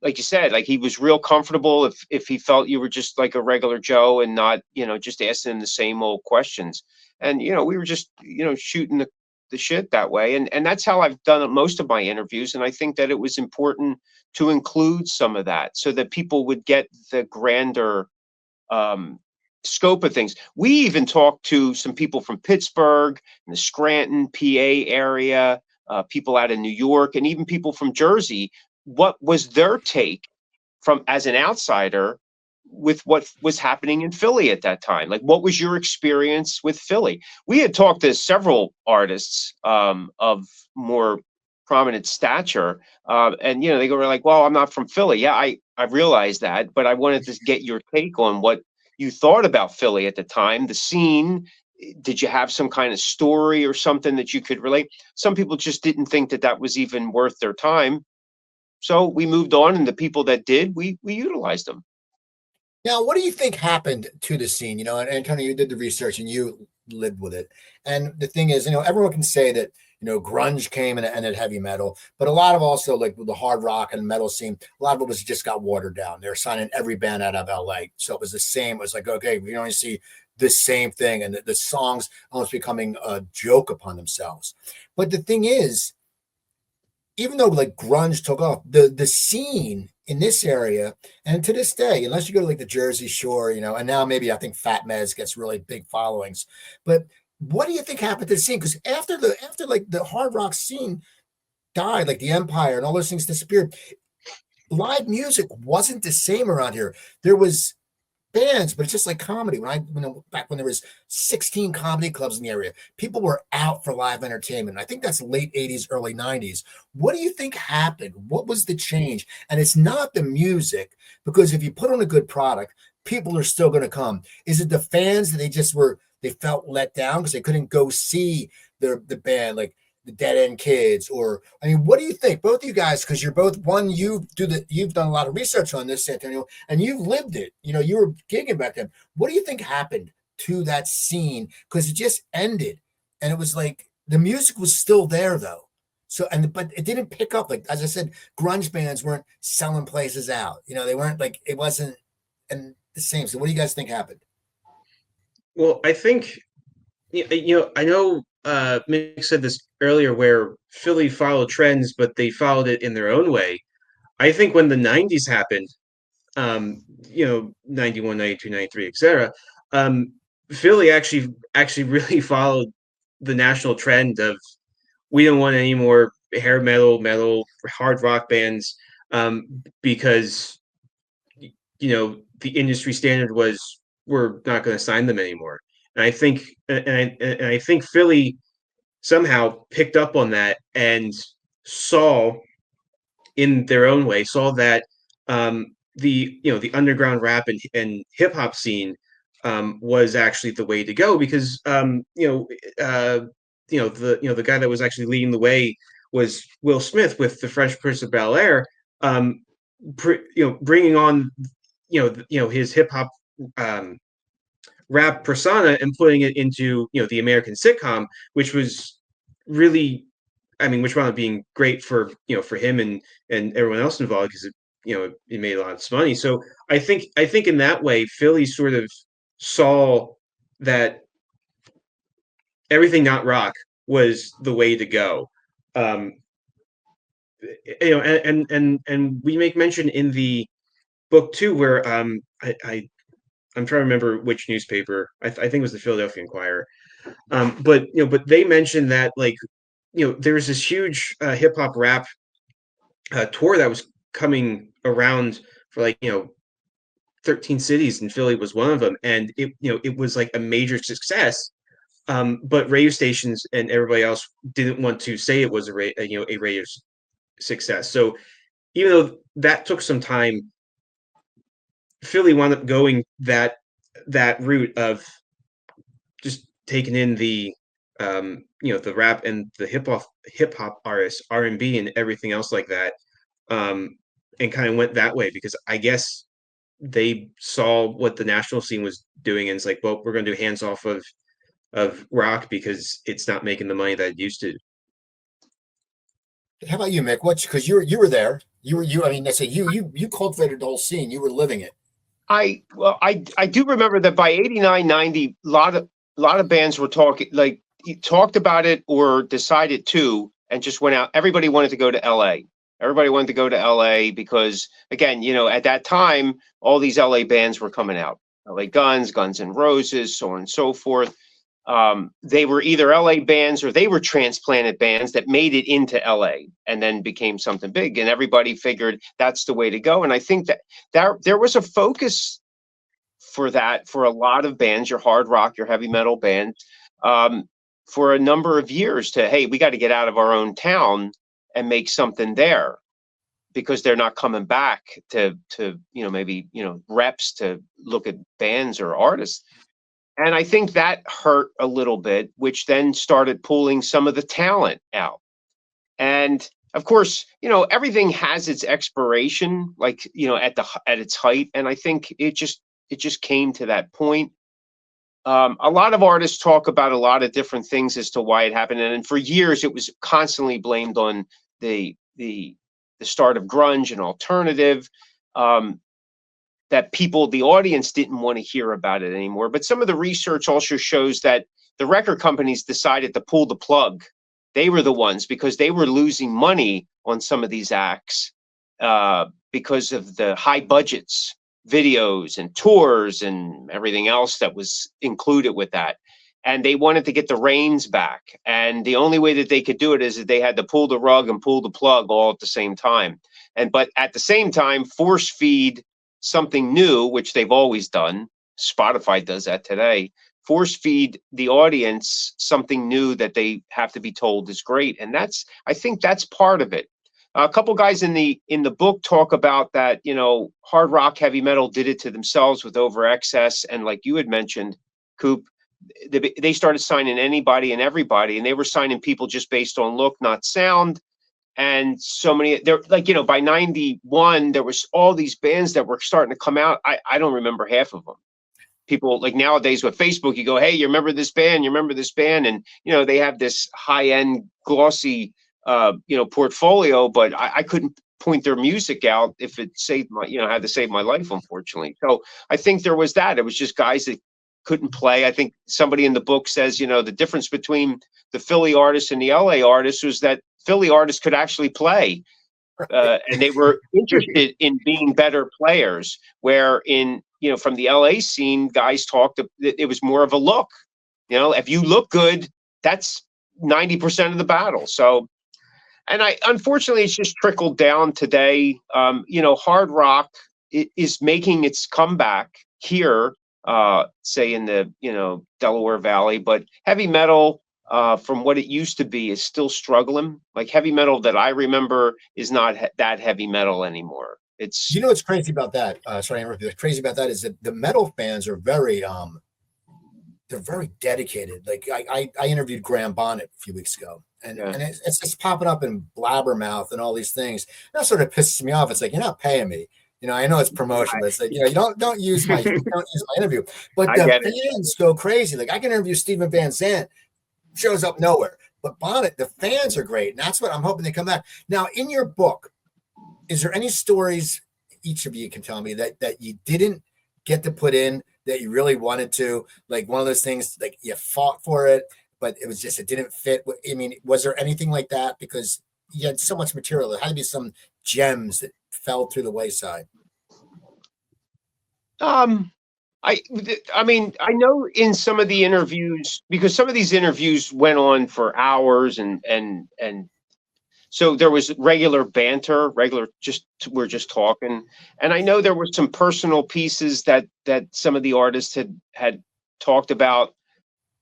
Speaker 4: like you said, like, he was real comfortable if he felt you were just like a regular Joe and not, just asking him the same old questions. And we were just, shooting the shit that way. And that's how I've done most of my interviews. And I think that it was important to include some of that so that people would get the grander um, scope of things. We even talked to some people from Pittsburgh and the Scranton, PA area, people out of New York, and even people from Jersey. What was their take from as an outsider with what was happening in Philly at that time? Like, what was your experience with Philly? We had talked to several artists of more prominent stature, and they go like, "Well, I'm not from Philly." Yeah, I realized that, but I wanted to get your take on what you thought about Philly at the time, the scene. Did you have some kind of story or something that you could relate? Some people just didn't think that that was even worth their time. So we moved on, and the people that did, we utilized them.
Speaker 3: Now, what do you think happened to the scene? And kind of you did the research and you lived with it. And the thing is, everyone can say that, grunge came and ended heavy metal, but a lot of also like the hard rock and metal scene, a lot of it was just got watered down. They're signing every band out of LA. So it was the same. It was like, okay, we only see the same thing. And the songs almost becoming a joke upon themselves. But the thing is, even though like grunge took off, the scene in this area, and to this day, unless you go to like the Jersey Shore, and now maybe I think Fat Mez gets really big followings. But what do you think happened to the scene? Because after like the hard rock scene died, like the Empire and all those things disappeared, live music wasn't the same around here. There was bands, but it's just like comedy. Back when there was 16 comedy clubs in the area, people were out for live entertainment. I think that's late 80s, early 90s. What do you think happened? What was the change? And it's not the music, because if you put on a good product, people are still going to come. Is it the fans that they felt let down because they couldn't go see the band, like the Dead End Kids? Or what do you think, both of you guys? Because you're both you've done a lot of research on this, Antonio, and you've lived it. You were gigging back then. What do you think happened to that scene? Because it just ended, and it was like the music was still there though. So but it didn't pick up. Like, as I said, grunge bands weren't selling places out. They weren't like, it wasn't and the same. So what do you guys think happened?
Speaker 1: Well, I think I know Mick said this earlier where Philly followed trends, but they followed it in their own way. I think when the 90s happened, 91, 92, 93, etc., Philly actually really followed the national trend of we don't want any more hair metal, hard rock bands, because the industry standard was we're not going to sign them anymore. And I think Philly somehow picked up on that and saw in their own way that the underground rap and hip hop scene was actually the way to go, because the guy that was actually leading the way was Will Smith with the Fresh Prince of Bel Air, bringing on his hip hop rap persona and putting it into the American sitcom, which was really, which wound up being great for for him and everyone else involved, because it made lots of money. So I think in that way, Philly sort of saw that everything not rock was the way to go. Um, and we make mention in the book too, where I'm trying to remember which newspaper. I think it was the Philadelphia Inquirer. But they mentioned that, like, there was this huge hip hop rap tour that was coming around for, like, 13 cities, and Philly was one of them, and it was like a major success. But radio stations and everybody else didn't want to say it was a radio success. So even though that took some time, Philly wound up going that that route of just taking in the the rap and the hip hop artists, R&B and everything else like that, and kind of went that way because I guess they saw what the national scene was doing and it's like, well, we're going to do hands off of rock because it's not making the money that it used to.
Speaker 3: How about you, Mick? What? Because you were there. I mean, I say you cultivated the whole scene. You were living it.
Speaker 4: I do remember that by 89, 90, a lot of bands were talked about it or decided to, and just went out. Everybody wanted to go to LA. Everybody wanted to go to LA because, again, at that time, all these LA bands were coming out. LA Guns, Guns N' Roses, so on and so forth. They were either LA bands or they were transplanted bands that made it into LA and then became something big. And everybody figured that's the way to go. And I think that there was a focus for that for a lot of bands, your hard rock, your heavy metal band, for a number of years to, hey, we got to get out of our own town and make something there because they're not coming back to maybe, reps to look at bands or artists. And I think that hurt a little bit, which then started pulling some of the talent out. And of course, everything has its expiration, like, at its height. And I think it just came to that point. A lot of artists talk about a lot of different things as to why it happened. And for years, it was constantly blamed on the start of grunge and alternative. That the audience didn't want to hear about it anymore. But some of the research also shows that the record companies decided to pull the plug. They were the ones because they were losing money on some of these acts because of the high budgets, videos and tours and everything else that was included with that. And they wanted to get the reins back. And the only way that they could do it is that they had to pull the rug and pull the plug all at the same time. But at the same time, force feed something new, which they've always done. Spotify does that today. Force feed the audience something new that they have to be told is great. And I think that's part of it. A couple guys in the book talk about that, hard rock, heavy metal did it to themselves with over excess. And like you had mentioned, Coop, they started signing anybody and everybody, and they were signing people just based on look, not sound. And so many, by 91, there was all these bands that were starting to come out. I don't remember half of them. People like nowadays with Facebook, you go, hey, you remember this band? You remember this band? And, they have this high end glossy, portfolio, but I couldn't point their music out if it saved had to save my life, unfortunately. So I think there was that. It was just guys that couldn't play. I think somebody in the book says, the difference between the Philly artists and the LA artists was that Philly artists could actually play, and they were interested in being better players. Where from the LA scene, guys talked. It was more of a look. If you look good, that's 90% of the battle. So, and unfortunately, it's just trickled down today. Hard rock is making its comeback here, say in the Delaware Valley, but heavy metal, from what it used to be, is still struggling. Like heavy metal that I remember is not that heavy metal anymore. It's
Speaker 3: what's crazy about that. Sorry, what's crazy about that is that the metal fans are very they're very dedicated. Like I interviewed Graham Bonnet a few weeks ago, and it's just popping up in Blabbermouth and all these things. That sort of pisses me off. It's like, you're not paying me. I know it's promotion, but it's like, you don't use my interview. But the fans go crazy. Like I can interview Steven Van Zandt, shows up nowhere. But Bonnet, the fans are great. And that's what I'm hoping they come back. Now, in your book, is there any stories each of you can tell me that you didn't get to put in that you really wanted to? Like one of those things, like you fought for it, but it didn't fit. I mean, was there anything like that? Because you had so much material. There had to be some gems that fell through the wayside.
Speaker 4: I mean, I know in some of the interviews, because some of these interviews went on for hours and so there was regular banter, we're just talking. And I know there were some personal pieces that some of the artists had talked about.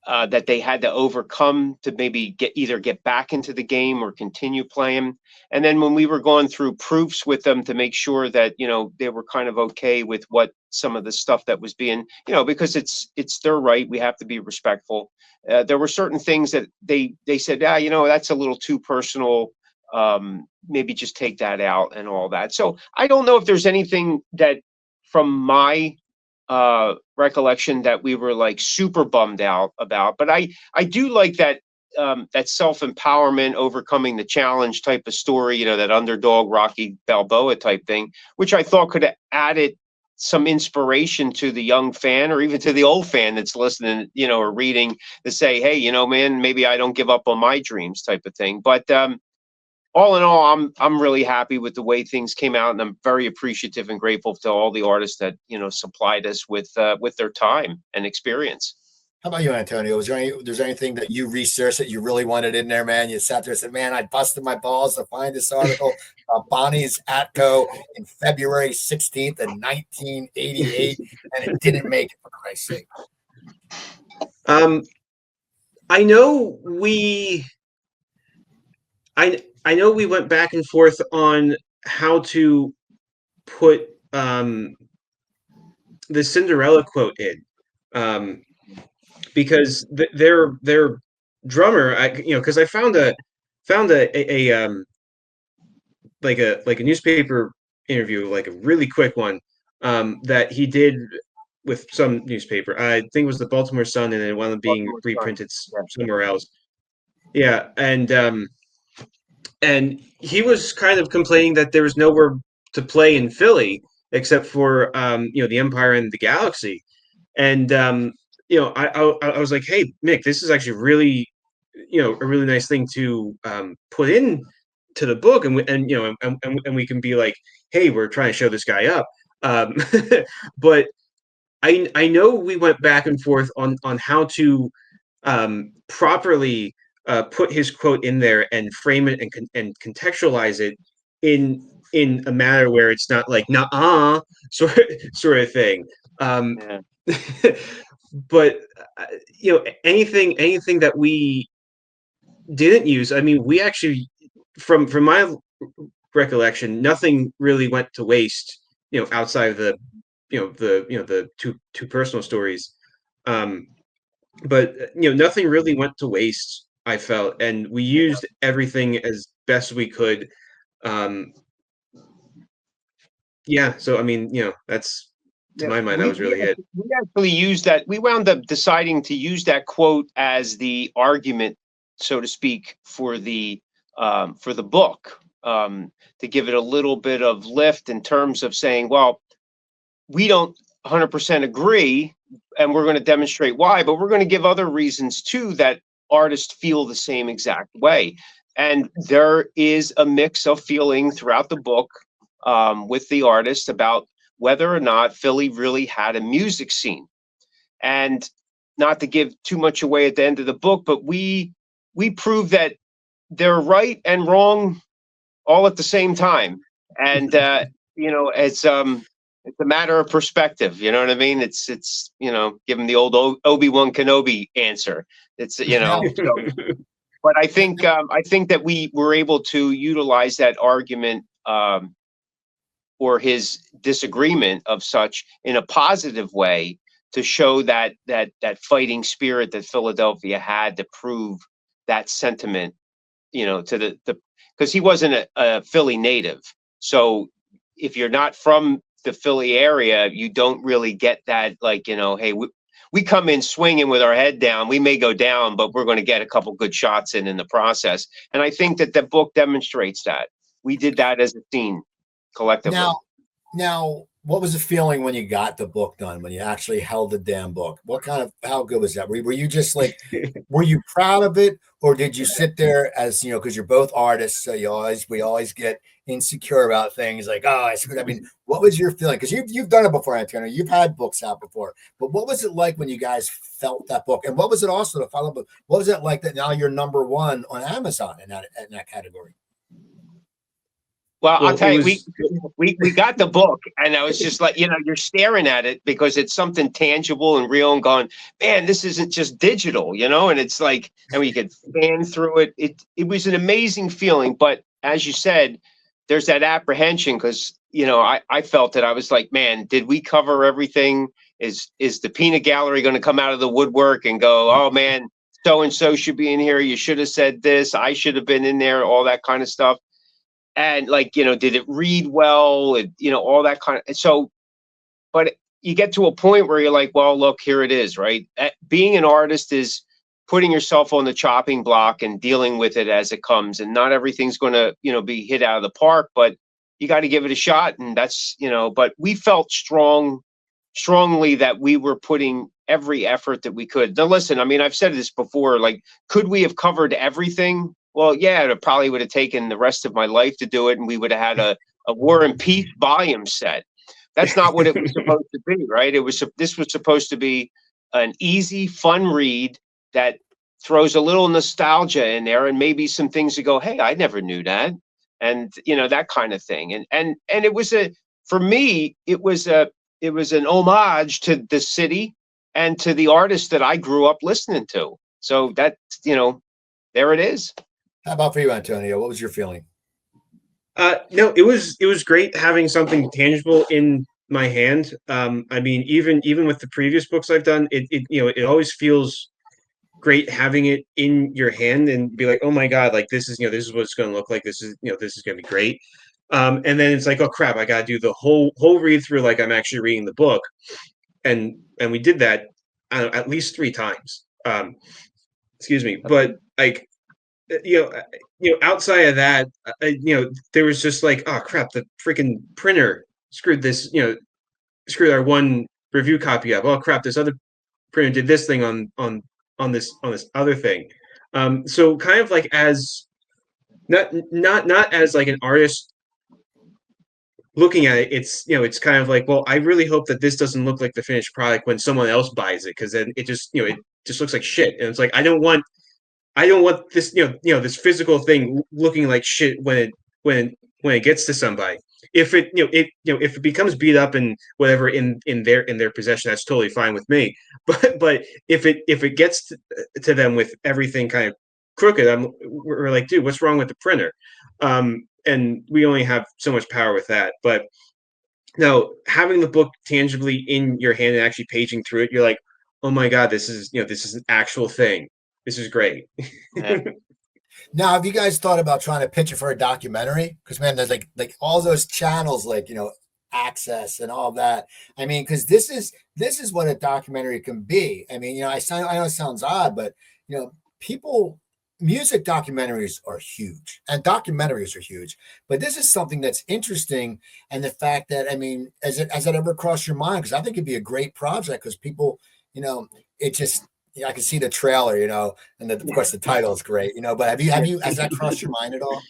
Speaker 4: that they had to overcome to maybe either get back into the game or continue playing. And then when we were going through proofs with them to make sure that, they were kind of okay with what some of the stuff that was being, because it's their right. We have to be respectful. There were certain things that they said, that's a little too personal. Maybe just take that out and all that. So I don't know if there's anything that from my recollection that we were like super bummed out about, but I do like that that self-empowerment, overcoming the challenge type of story, that underdog Rocky Balboa type thing, which I thought could have added some inspiration to the young fan or even to the old fan that's listening, or reading, to say, hey, man, maybe I don't give up on my dreams type of thing. But all in all, I'm really happy with the way things came out, and I'm very appreciative and grateful to all the artists that supplied us with their time and experience.
Speaker 3: How about you, Antonio? There's anything that you researched that you really wanted in there, man? You sat there and said, "Man, I busted my balls to find this article about Bonnie's Atco in February 16th of 1988, and it didn't make it, for Christ's sake."
Speaker 1: I know we I know we went back and forth on how to put the Cinderella quote in, because their drummer, because I found a like a newspaper interview, like a really quick one, that he did with some newspaper. I think it was the Baltimore Sun, and it wound up being reprinted somewhere else. Yeah, and he was kind of complaining that there was nowhere to play in Philly except for the Empire and the Galaxy, and I was like, hey Mick, this is actually really a really nice thing to put in to the book, and we can be like, hey, we're trying to show this guy up, but I know we went back and forth on how to properly put his quote in there and frame it and contextualize it in a manner where it's not like nah sort of thing.
Speaker 4: Yeah.
Speaker 1: But anything that we didn't use, I mean, we actually, from my recollection, nothing really went to waste, outside of the two personal stories. But nothing really went to waste, I felt, and we used everything as best we could. Yeah, so I mean, that's, to my mind, that was really it.
Speaker 4: We actually used that. We wound up deciding to use that quote as the argument, so to speak, for the book, to give it a little bit of lift in terms of saying, well, we don't 100% agree, and we're going to demonstrate why, but we're going to give other reasons too that artists feel the same exact way. And there is a mix of feeling throughout the book with the artist about whether or not Philly really had a music scene. And not to give too much away at the end of the book, but we prove that they're right and wrong all at the same time. And it's a matter of perspective. You know what I mean? It's give them the old Obi-Wan Kenobi answer. It's so, but I think that we were able to utilize that argument or his disagreement of such in a positive way to show that fighting spirit that Philadelphia had to prove that sentiment, to the because he wasn't a Philly native. So if you're not from the Philly area, you don't really get that, like, hey, we come in swinging with our head down. We may go down, but we're going to get a couple good shots in the process. And I think that the book demonstrates that. We did that as a team collectively.
Speaker 3: Now, what was the feeling when you got the book done, when you actually held the damn book? How good was that? Were you just like, were you proud of it, or did you sit there as, because you're both artists, so we always get insecure about things like, oh, I mean, what was your feeling? Because you've done it before, Antonio. You've had books out before, but what was it like when you guys felt that book? And what was it also to follow up? What was it like that now you're number one on Amazon in that category?
Speaker 4: Well, I'll
Speaker 1: Well, it
Speaker 4: tell you,
Speaker 1: was
Speaker 4: we got the book, and I was just like, you're staring at it because it's something tangible and real, and going, man, this isn't just digital, and it's like, and we could fan through it. It was an amazing feeling, but as you said, there's that apprehension because I felt it. I was like, man, did we cover everything? Is the peanut gallery going to come out of the woodwork and go, oh man, so and so should be in here? You should have said this. I should have been in there. All that kind of stuff. And like, did it read well? All that kind of. So, but you get to a point where you're like, well, look, here it is, right? Being an artist is putting yourself on the chopping block and dealing with it as it comes. And not everything's going to, be hit out of the park, but you got to give it a shot. And that's, but we felt strongly that we were putting every effort that we could. Now, listen, I mean, I've said this before, like, could we have covered everything? Well, yeah, it probably would have taken the rest of my life to do it, and we would have had a War and Peace volume set. That's not what it was supposed to be, right? This was supposed to be an easy, fun read that throws a little nostalgia in there, and maybe some things to go, hey, I never knew that, and that kind of thing. And it was for me, it was an homage to the city and to the artists that I grew up listening to. So that there it is.
Speaker 3: How about for you, Antonio? What was your feeling?
Speaker 1: No, it was great having something tangible in my hand. I mean, even with the previous books I've done, it always feels great having it in your hand and be like, oh my god, like this is what it's going to look like. This is going to be great. And then it's like, oh crap, I got to do the whole read through like I'm actually reading the book, and we did that at least 3 times. Excuse me, but like outside of that, there was just like, oh crap, the freaking printer screwed this, screwed our one review copy up. Oh crap, this other printer did this thing on this other thing. So kind of like as not as like an artist looking at it, it's kind of like, well, I really hope that this doesn't look like the finished product when someone else buys it, because then it just looks like shit, and it's like I don't want this, this physical thing looking like shit when it gets to somebody. If if it becomes beat up and whatever in their possession, that's totally fine with me. But if it gets to them with everything kind of crooked, we're like, dude, what's wrong with the printer? And we only have so much power with that. But now having the book tangibly in your hand and actually paging through it, you're like, oh my god, this is an actual thing. This is great.
Speaker 4: Yeah.
Speaker 3: Now, have you guys thought about trying to pitch it for a documentary? Because man, there's like all those channels, like Access and all that. I mean, because this is what a documentary can be. I mean, I know it sounds odd, but people, music documentaries are huge, and documentaries are huge. But this is something that's interesting, and the fact that, I mean, has it ever crossed your mind? Because I think it'd be a great project, because people, it just. I can see the trailer, and of course the title is great, but has that crossed your mind at all?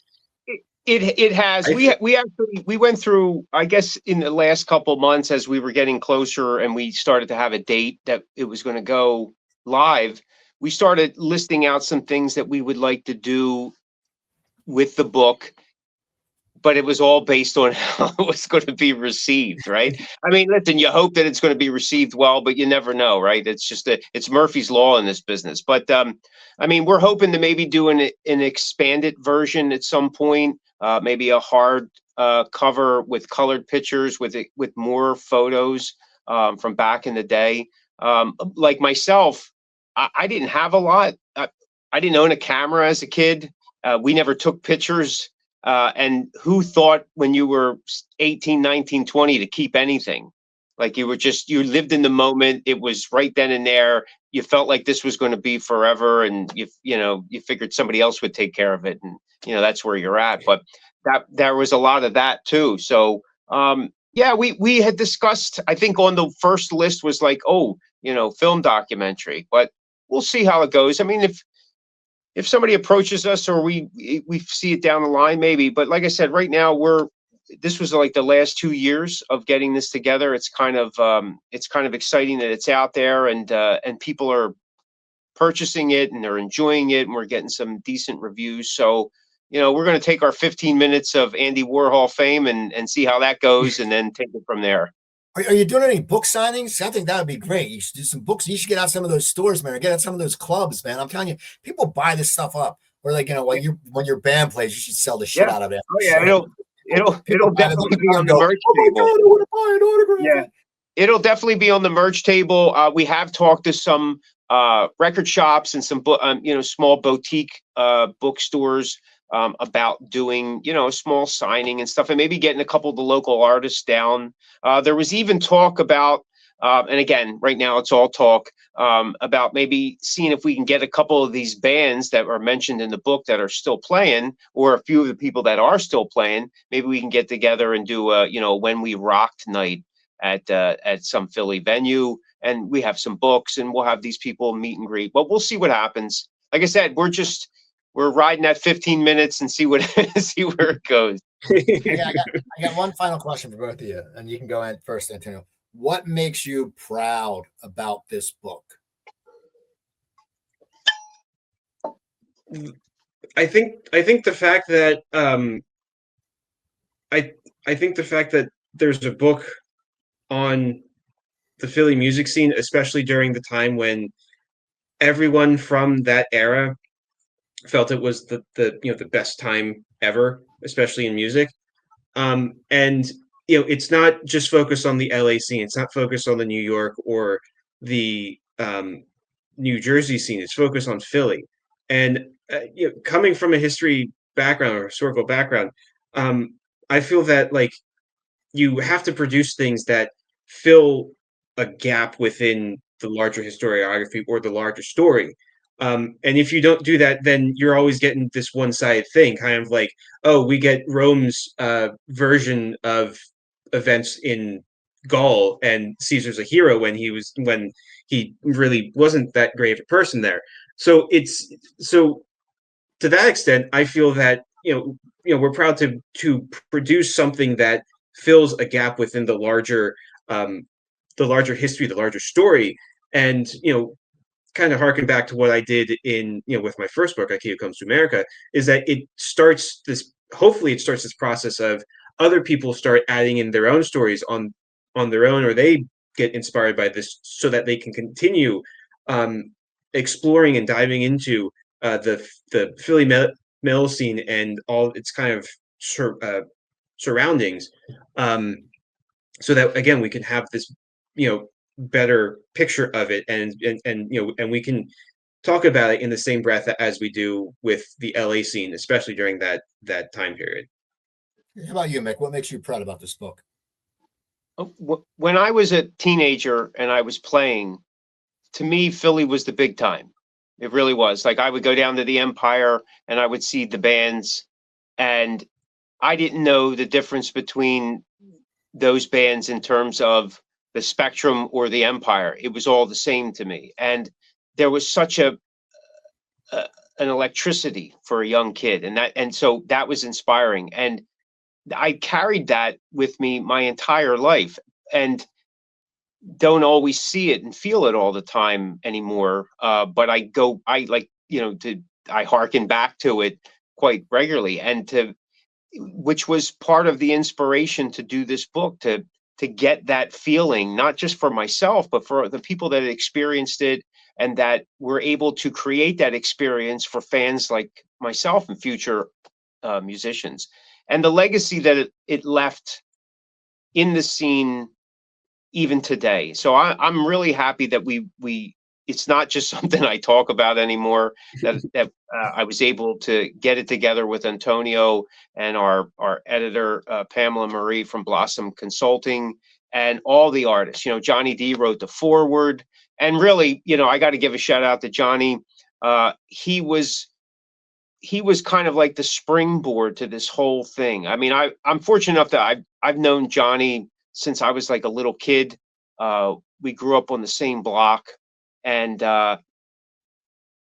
Speaker 4: It has.
Speaker 1: I
Speaker 4: We actually we went through, I guess, in the last couple months as we were getting closer and we started to have a date that it was going to go live. We started listing out some things that we would like to do with the book, but it was all based on how it was going to be received, right? I mean, listen, you hope that it's going to be received well, but you never know, right? It's just it's Murphy's Law in this business. But I mean, we're hoping to maybe do an expanded version at some point, maybe a hard cover with colored pictures with more photos from back in the day. Like myself, I didn't have a lot. I didn't own a camera as a kid. We never took pictures. And who thought when you were 18, 19, 20 to keep anything? Like you lived in the moment. It was right then and there. You felt like this was going to be forever. And you figured somebody else would take care of it. And, that's where you're at. But there was a lot of that too. So, yeah, we had discussed, I think on the first list was like, film documentary, but we'll see how it goes. I mean, if somebody approaches us or we see it down the line, maybe. But like I said, right now this was like the last 2 years of getting this together. It's kind of exciting that it's out there and people are purchasing it and they're enjoying it and we're getting some decent reviews. So, we're going to take our 15 minutes of Andy Warhol fame and see how that goes, and then take it from there.
Speaker 3: Are you doing any book signings? I think that would be great. You should do some books. You should get out some of those stores, man, or get out some of those clubs, man. I'm telling you, people buy this stuff up. Or like, when your band plays, you should sell the shit out of it.
Speaker 4: Oh yeah, it'll definitely be on the merch table.
Speaker 3: God, I want to buy an autograph.
Speaker 4: Yeah, it'll definitely be on the merch table. We have talked to some record shops and some small boutique bookstores about doing, a small signing and stuff, and maybe getting a couple of the local artists down. There was even talk about, and again, right now it's all talk, about maybe seeing if we can get a couple of these bands that are mentioned in the book that are still playing, or a few of the people that are still playing. Maybe we can get together and do a, When We Rocked night at some Philly venue, and we have some books, and we'll have these people meet and greet. But we'll see what happens. Like I said, we're riding that 15 minutes and see where it goes.
Speaker 3: I got one final question for both of you, and you can go in first, Antonio. What makes you proud about this book?
Speaker 1: I think the fact that I think the fact that there's a book on the Philly music scene, especially during the time when everyone from that era felt it was the best time ever, especially in music. And it's not just focused on the LA scene. It's not focused on the New York or the New Jersey scene. It's focused on Philly. And coming from a history background or historical background, I feel that like you have to produce things that fill a gap within the larger historiography or the larger story. And if you don't do that, then you're always getting this one-sided thing, kind of like, oh, we get Rome's version of events in Gaul, and Caesar's a hero when he really wasn't that great of a person there. So to that extent, I feel that we're proud to produce something that fills a gap within the larger history, the larger story, and kind of harken back to what I did in with my first book, Ikea Comes to America, is that hopefully it starts this process of other people start adding in their own stories on their own, or they get inspired by this, so that they can continue exploring and diving into the Philly metal scene and all its kind of surroundings, so that again we can have this better picture of it, and we can talk about it in the same breath as we do with the LA scene, especially during that time period.
Speaker 3: How about you, Mick? What makes you proud about this book?
Speaker 4: When I was a teenager and I was playing, to me, Philly was the big time. It really was. Like, I would go down to the Empire and I would see the bands, and I didn't know the difference between those bands in terms of the Spectrum or the Empire. It was all the same to me. And there was such an electricity for a young kid. And so that was inspiring. And I carried that with me my entire life, and don't always see it and feel it all the time anymore. But I harken back to it quite regularly, and which was part of the inspiration to do this book, to get that feeling, not just for myself, but for the people that experienced it, and that were able to create that experience for fans like myself and future musicians, and the legacy that it left in the scene even today. So I'm really happy that we it's not just something I talk about anymore, that I was able to get it together with Antonio and our editor, Pamela Marie from Blossom Consulting, and all the artists. Johnny D wrote the foreword, and really, I got to give a shout out to Johnny. He was kind of like the springboard to this whole thing. I mean, I'm fortunate enough that I've known Johnny since I was like a little kid. We grew up on the same block. And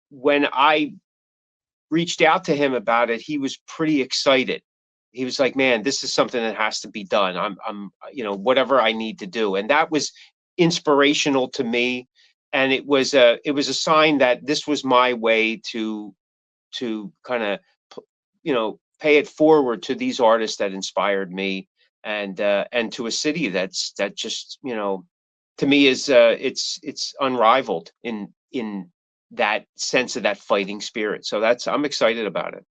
Speaker 4: when I reached out to him about it, he was pretty excited. He was like, "Man, this is something that has to be done. I'm whatever I need to do." And that was inspirational to me. And it was a sign that this was my way to kind of, pay it forward to these artists that inspired me, and to a city that just, to me is it's unrivaled in that sense of that fighting spirit. So I'm excited about it.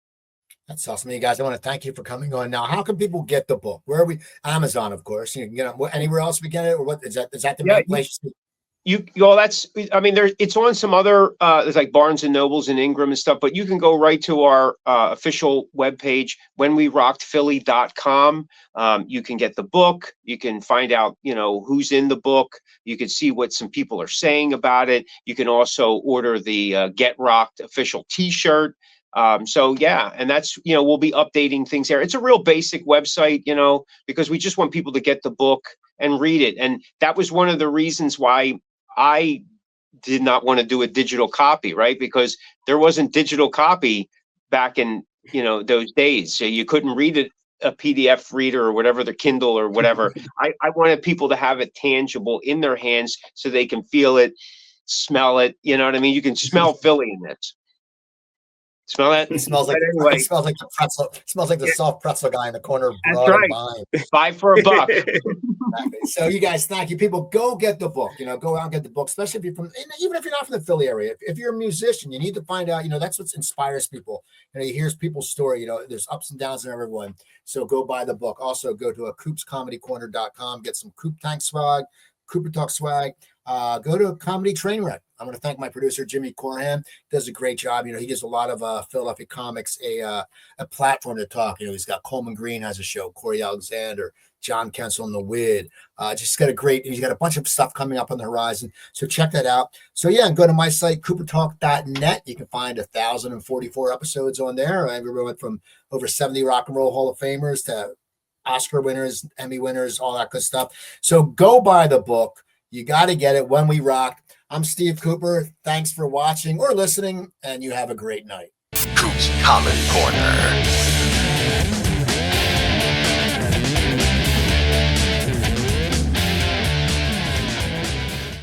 Speaker 3: That's awesome. You guys, I want to thank you for coming on. Now, how can people get the book? Where are we? Amazon, of course. You can get it anywhere else we get it, or what is that? Is that the main place?
Speaker 4: That's, I mean, it's on some other, there's like Barnes and Nobles and Ingram and stuff, but you can go right to our official webpage, whenwerockedphilly.com. You can get the book. You can find out, who's in the book. You can see what some people are saying about it. You can also order the Get Rocked official t-shirt. So yeah, and that's, we'll be updating things there. It's a real basic website, because we just want people to get the book and read it. And that was one of the reasons why I did not want to do a digital copy, right? Because there wasn't digital copy back in, those days. So you couldn't read it, a PDF reader or whatever, the Kindle or whatever. I wanted people to have it tangible in their hands so they can feel it, smell it. You know what I mean? You can smell Philly in this. Smell that?
Speaker 3: It smells like
Speaker 4: anyway.
Speaker 3: It smells like the pretzel. It smells like the soft pretzel guy in the corner of
Speaker 4: That's
Speaker 3: Broad
Speaker 4: right.
Speaker 3: and Vine.
Speaker 4: $5 for a buck.
Speaker 3: Exactly. So you guys, thank you. People, go get the book. Go out and get the book, especially if you're from, even if you're not from the Philly area. If you're a musician, you need to find out. That's what inspires people. You hear people's story. There's ups and downs in everyone. So go buy the book. Also, go to coopscomedycorner.com. Get some Coop Tank swag, Cooper Talk swag. Go to Comedy Trainwreck. I want to thank my producer, Jimmy Corham. Does a great job. He gives a lot of Philadelphia comics a platform to talk. He's got Coleman Green has a show, Corey Alexander, John Kensel and the Wid. He's got a bunch of stuff coming up on the horizon. So check that out. So yeah, and go to my site, coopertalk.net. You can find 1,044 episodes on there. We went from over 70 Rock and Roll Hall of Famers to Oscar winners, Emmy winners, all that good stuff. So go buy the book. You got to get it. When We Rock. I'm Steve Cooper. Thanks for watching or listening, and you have a great night.
Speaker 2: Coop's Comedy Corner.